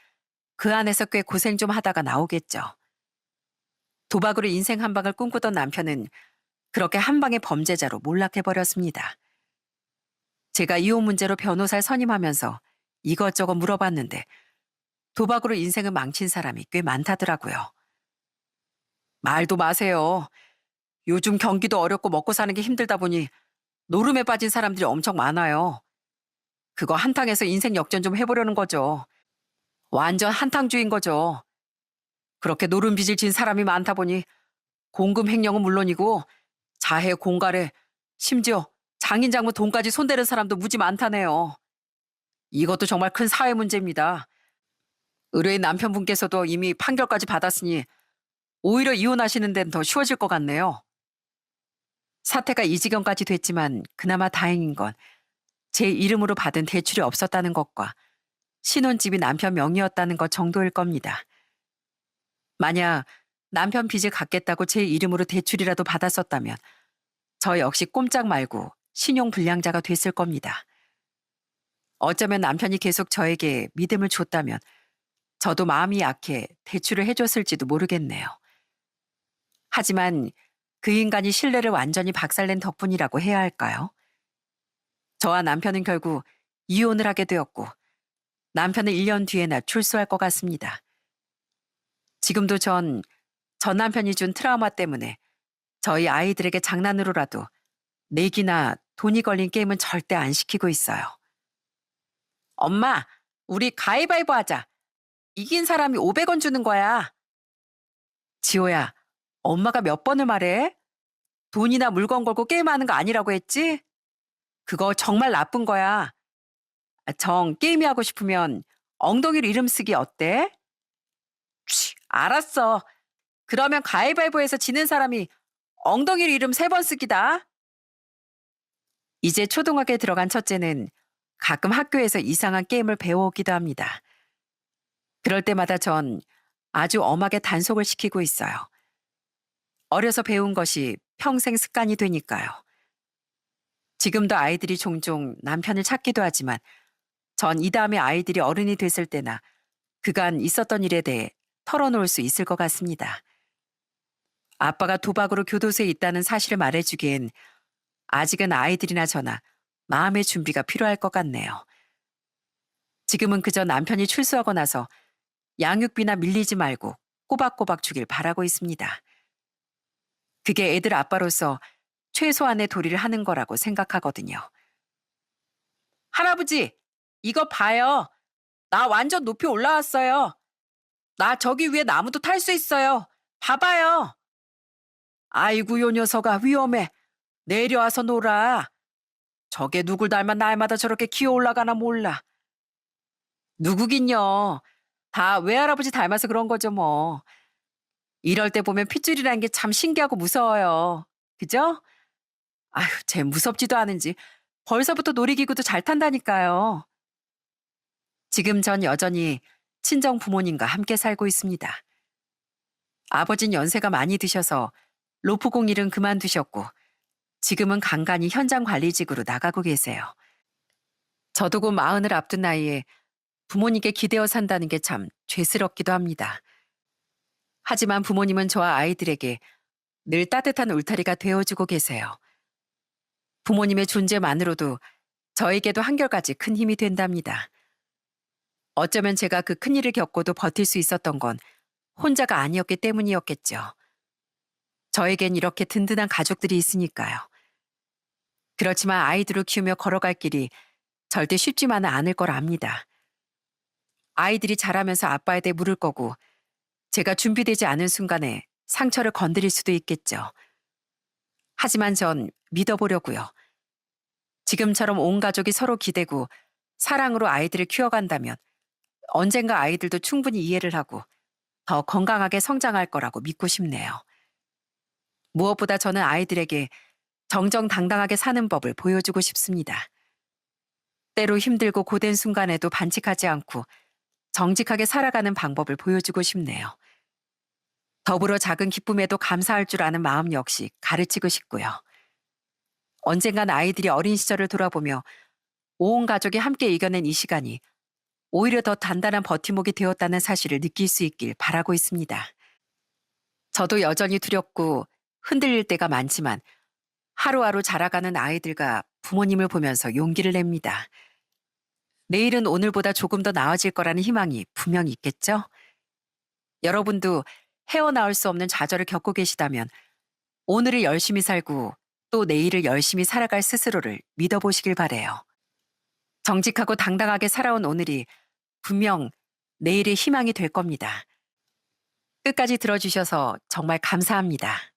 그 안에서 꽤 고생 좀 하다가 나오겠죠. 도박으로 인생 한 방을 꿈꾸던 남편은 그렇게 한 방의 범죄자로 몰락해버렸습니다. 제가 이혼 문제로 변호사를 선임하면서 이것저것 물어봤는데 도박으로 인생을 망친 사람이 꽤 많다더라고요. 말도 마세요. 요즘 경기도 어렵고 먹고 사는 게 힘들다 보니 노름에 빠진 사람들이 엄청 많아요. 그거 한탕해서 인생 역전 좀 해보려는 거죠. 완전 한탕주의인 거죠. 그렇게 노름 빚을 진 사람이 많다 보니 공금 횡령은 물론이고 자해 공갈에 심지어 장인 장모 돈까지 손대는 사람도 무지 많다네요. 이것도 정말 큰 사회 문제입니다. 의뢰인 남편분께서도 이미 판결까지 받았으니 오히려 이혼하시는 데는 더 쉬워질 것 같네요. 사태가 이 지경까지 됐지만 그나마 다행인 건 제 이름으로 받은 대출이 없었다는 것과 신혼집이 남편 명의였다는 것 정도일 겁니다. 만약 남편 빚을 갚겠다고 제 이름으로 대출이라도 받았었다면 저 역시 꼼짝 말고 신용불량자가 됐을 겁니다. 어쩌면 남편이 계속 저에게 믿음을 줬다면 저도 마음이 약해 대출을 해줬을지도 모르겠네요. 하지만 그 인간이 신뢰를 완전히 박살낸 덕분이라고 해야 할까요? 저와 남편은 결국 이혼을 하게 되었고 남편은 1년 뒤에나 출소할 것 같습니다. 지금도 전 남편이 준 트라우마 때문에 저희 아이들에게 장난으로라도 내기나 돈이 걸린 게임은 절대 안 시키고 있어요. 엄마, 우리 가위바위보 하자. 이긴 사람이 500원 주는 거야. 지호야, 엄마가 몇 번을 말해? 돈이나 물건 걸고 게임하는 거 아니라고 했지? 그거 정말 나쁜 거야. 정, 게임이 하고 싶으면 엉덩이로 이름 쓰기 어때? 알았어. 그러면 가위바위보에서 지는 사람이 엉덩이로 이름 3번 쓰기다. 이제 초등학교에 들어간 첫째는 가끔 학교에서 이상한 게임을 배워오기도 합니다. 그럴 때마다 전 아주 엄하게 단속을 시키고 있어요. 어려서 배운 것이 평생 습관이 되니까요. 지금도 아이들이 종종 남편을 찾기도 하지만 전 이 다음에 아이들이 어른이 됐을 때나 그간 있었던 일에 대해 털어놓을 수 있을 것 같습니다. 아빠가 도박으로 교도소에 있다는 사실을 말해주기엔 아직은 아이들이나 저나 마음의 준비가 필요할 것 같네요. 지금은 그저 남편이 출소하고 나서 양육비나 밀리지 말고 꼬박꼬박 주길 바라고 있습니다. 그게 애들 아빠로서 최소한의 도리를 하는 거라고 생각하거든요. 할아버지, 이거 봐요. 나 완전 높이 올라왔어요. 나 저기 위에 나무도 탈 수 있어요. 봐봐요. 아이고, 요 녀석아, 위험해. 내려와서 놀아. 저게 누굴 닮아 날마다 저렇게 기어 올라가나 몰라. 누구긴요. 다 외할아버지 닮아서 그런 거죠 뭐. 이럴 때 보면 핏줄이라는 게 참 신기하고 무서워요. 그죠? 아휴, 쟤 무섭지도 않은지 벌써부터 놀이기구도 잘 탄다니까요. 지금 전 여전히 친정 부모님과 함께 살고 있습니다. 아버진 연세가 많이 드셔서 로프공 일은 그만두셨고 지금은 간간히 현장 관리직으로 나가고 계세요. 저도 곧 40을 앞둔 나이에 부모님께 기대어 산다는 게 참 죄스럽기도 합니다. 하지만 부모님은 저와 아이들에게 늘 따뜻한 울타리가 되어주고 계세요. 부모님의 존재만으로도 저에게도 한결같이 큰 힘이 된답니다. 어쩌면 제가 그 큰일을 겪고도 버틸 수 있었던 건 혼자가 아니었기 때문이었겠죠. 저에겐 이렇게 든든한 가족들이 있으니까요. 그렇지만 아이들을 키우며 걸어갈 길이 절대 쉽지만은 않을 걸 압니다. 아이들이 자라면서 아빠에 대해 물을 거고 제가 준비되지 않은 순간에 상처를 건드릴 수도 있겠죠. 하지만 전 믿어보려고요. 지금처럼 온 가족이 서로 기대고 사랑으로 아이들을 키워간다면 언젠가 아이들도 충분히 이해를 하고 더 건강하게 성장할 거라고 믿고 싶네요. 무엇보다 저는 아이들에게 정정당당하게 사는 법을 보여주고 싶습니다. 때로 힘들고 고된 순간에도 반칙하지 않고 정직하게 살아가는 방법을 보여주고 싶네요. 더불어 작은 기쁨에도 감사할 줄 아는 마음 역시 가르치고 싶고요. 언젠간 아이들이 어린 시절을 돌아보며 온 가족이 함께 이겨낸 이 시간이 오히려 더 단단한 버팀목이 되었다는 사실을 느낄 수 있길 바라고 있습니다. 저도 여전히 두렵고 흔들릴 때가 많지만 하루하루 자라가는 아이들과 부모님을 보면서 용기를 냅니다. 내일은 오늘보다 조금 더 나아질 거라는 희망이 분명히 있겠죠? 여러분도 헤어나올 수 없는 좌절을 겪고 계시다면 오늘을 열심히 살고 또 내일을 열심히 살아갈 스스로를 믿어보시길 바래요. 정직하고 당당하게 살아온 오늘이 분명 내일의 희망이 될 겁니다. 끝까지 들어주셔서 정말 감사합니다.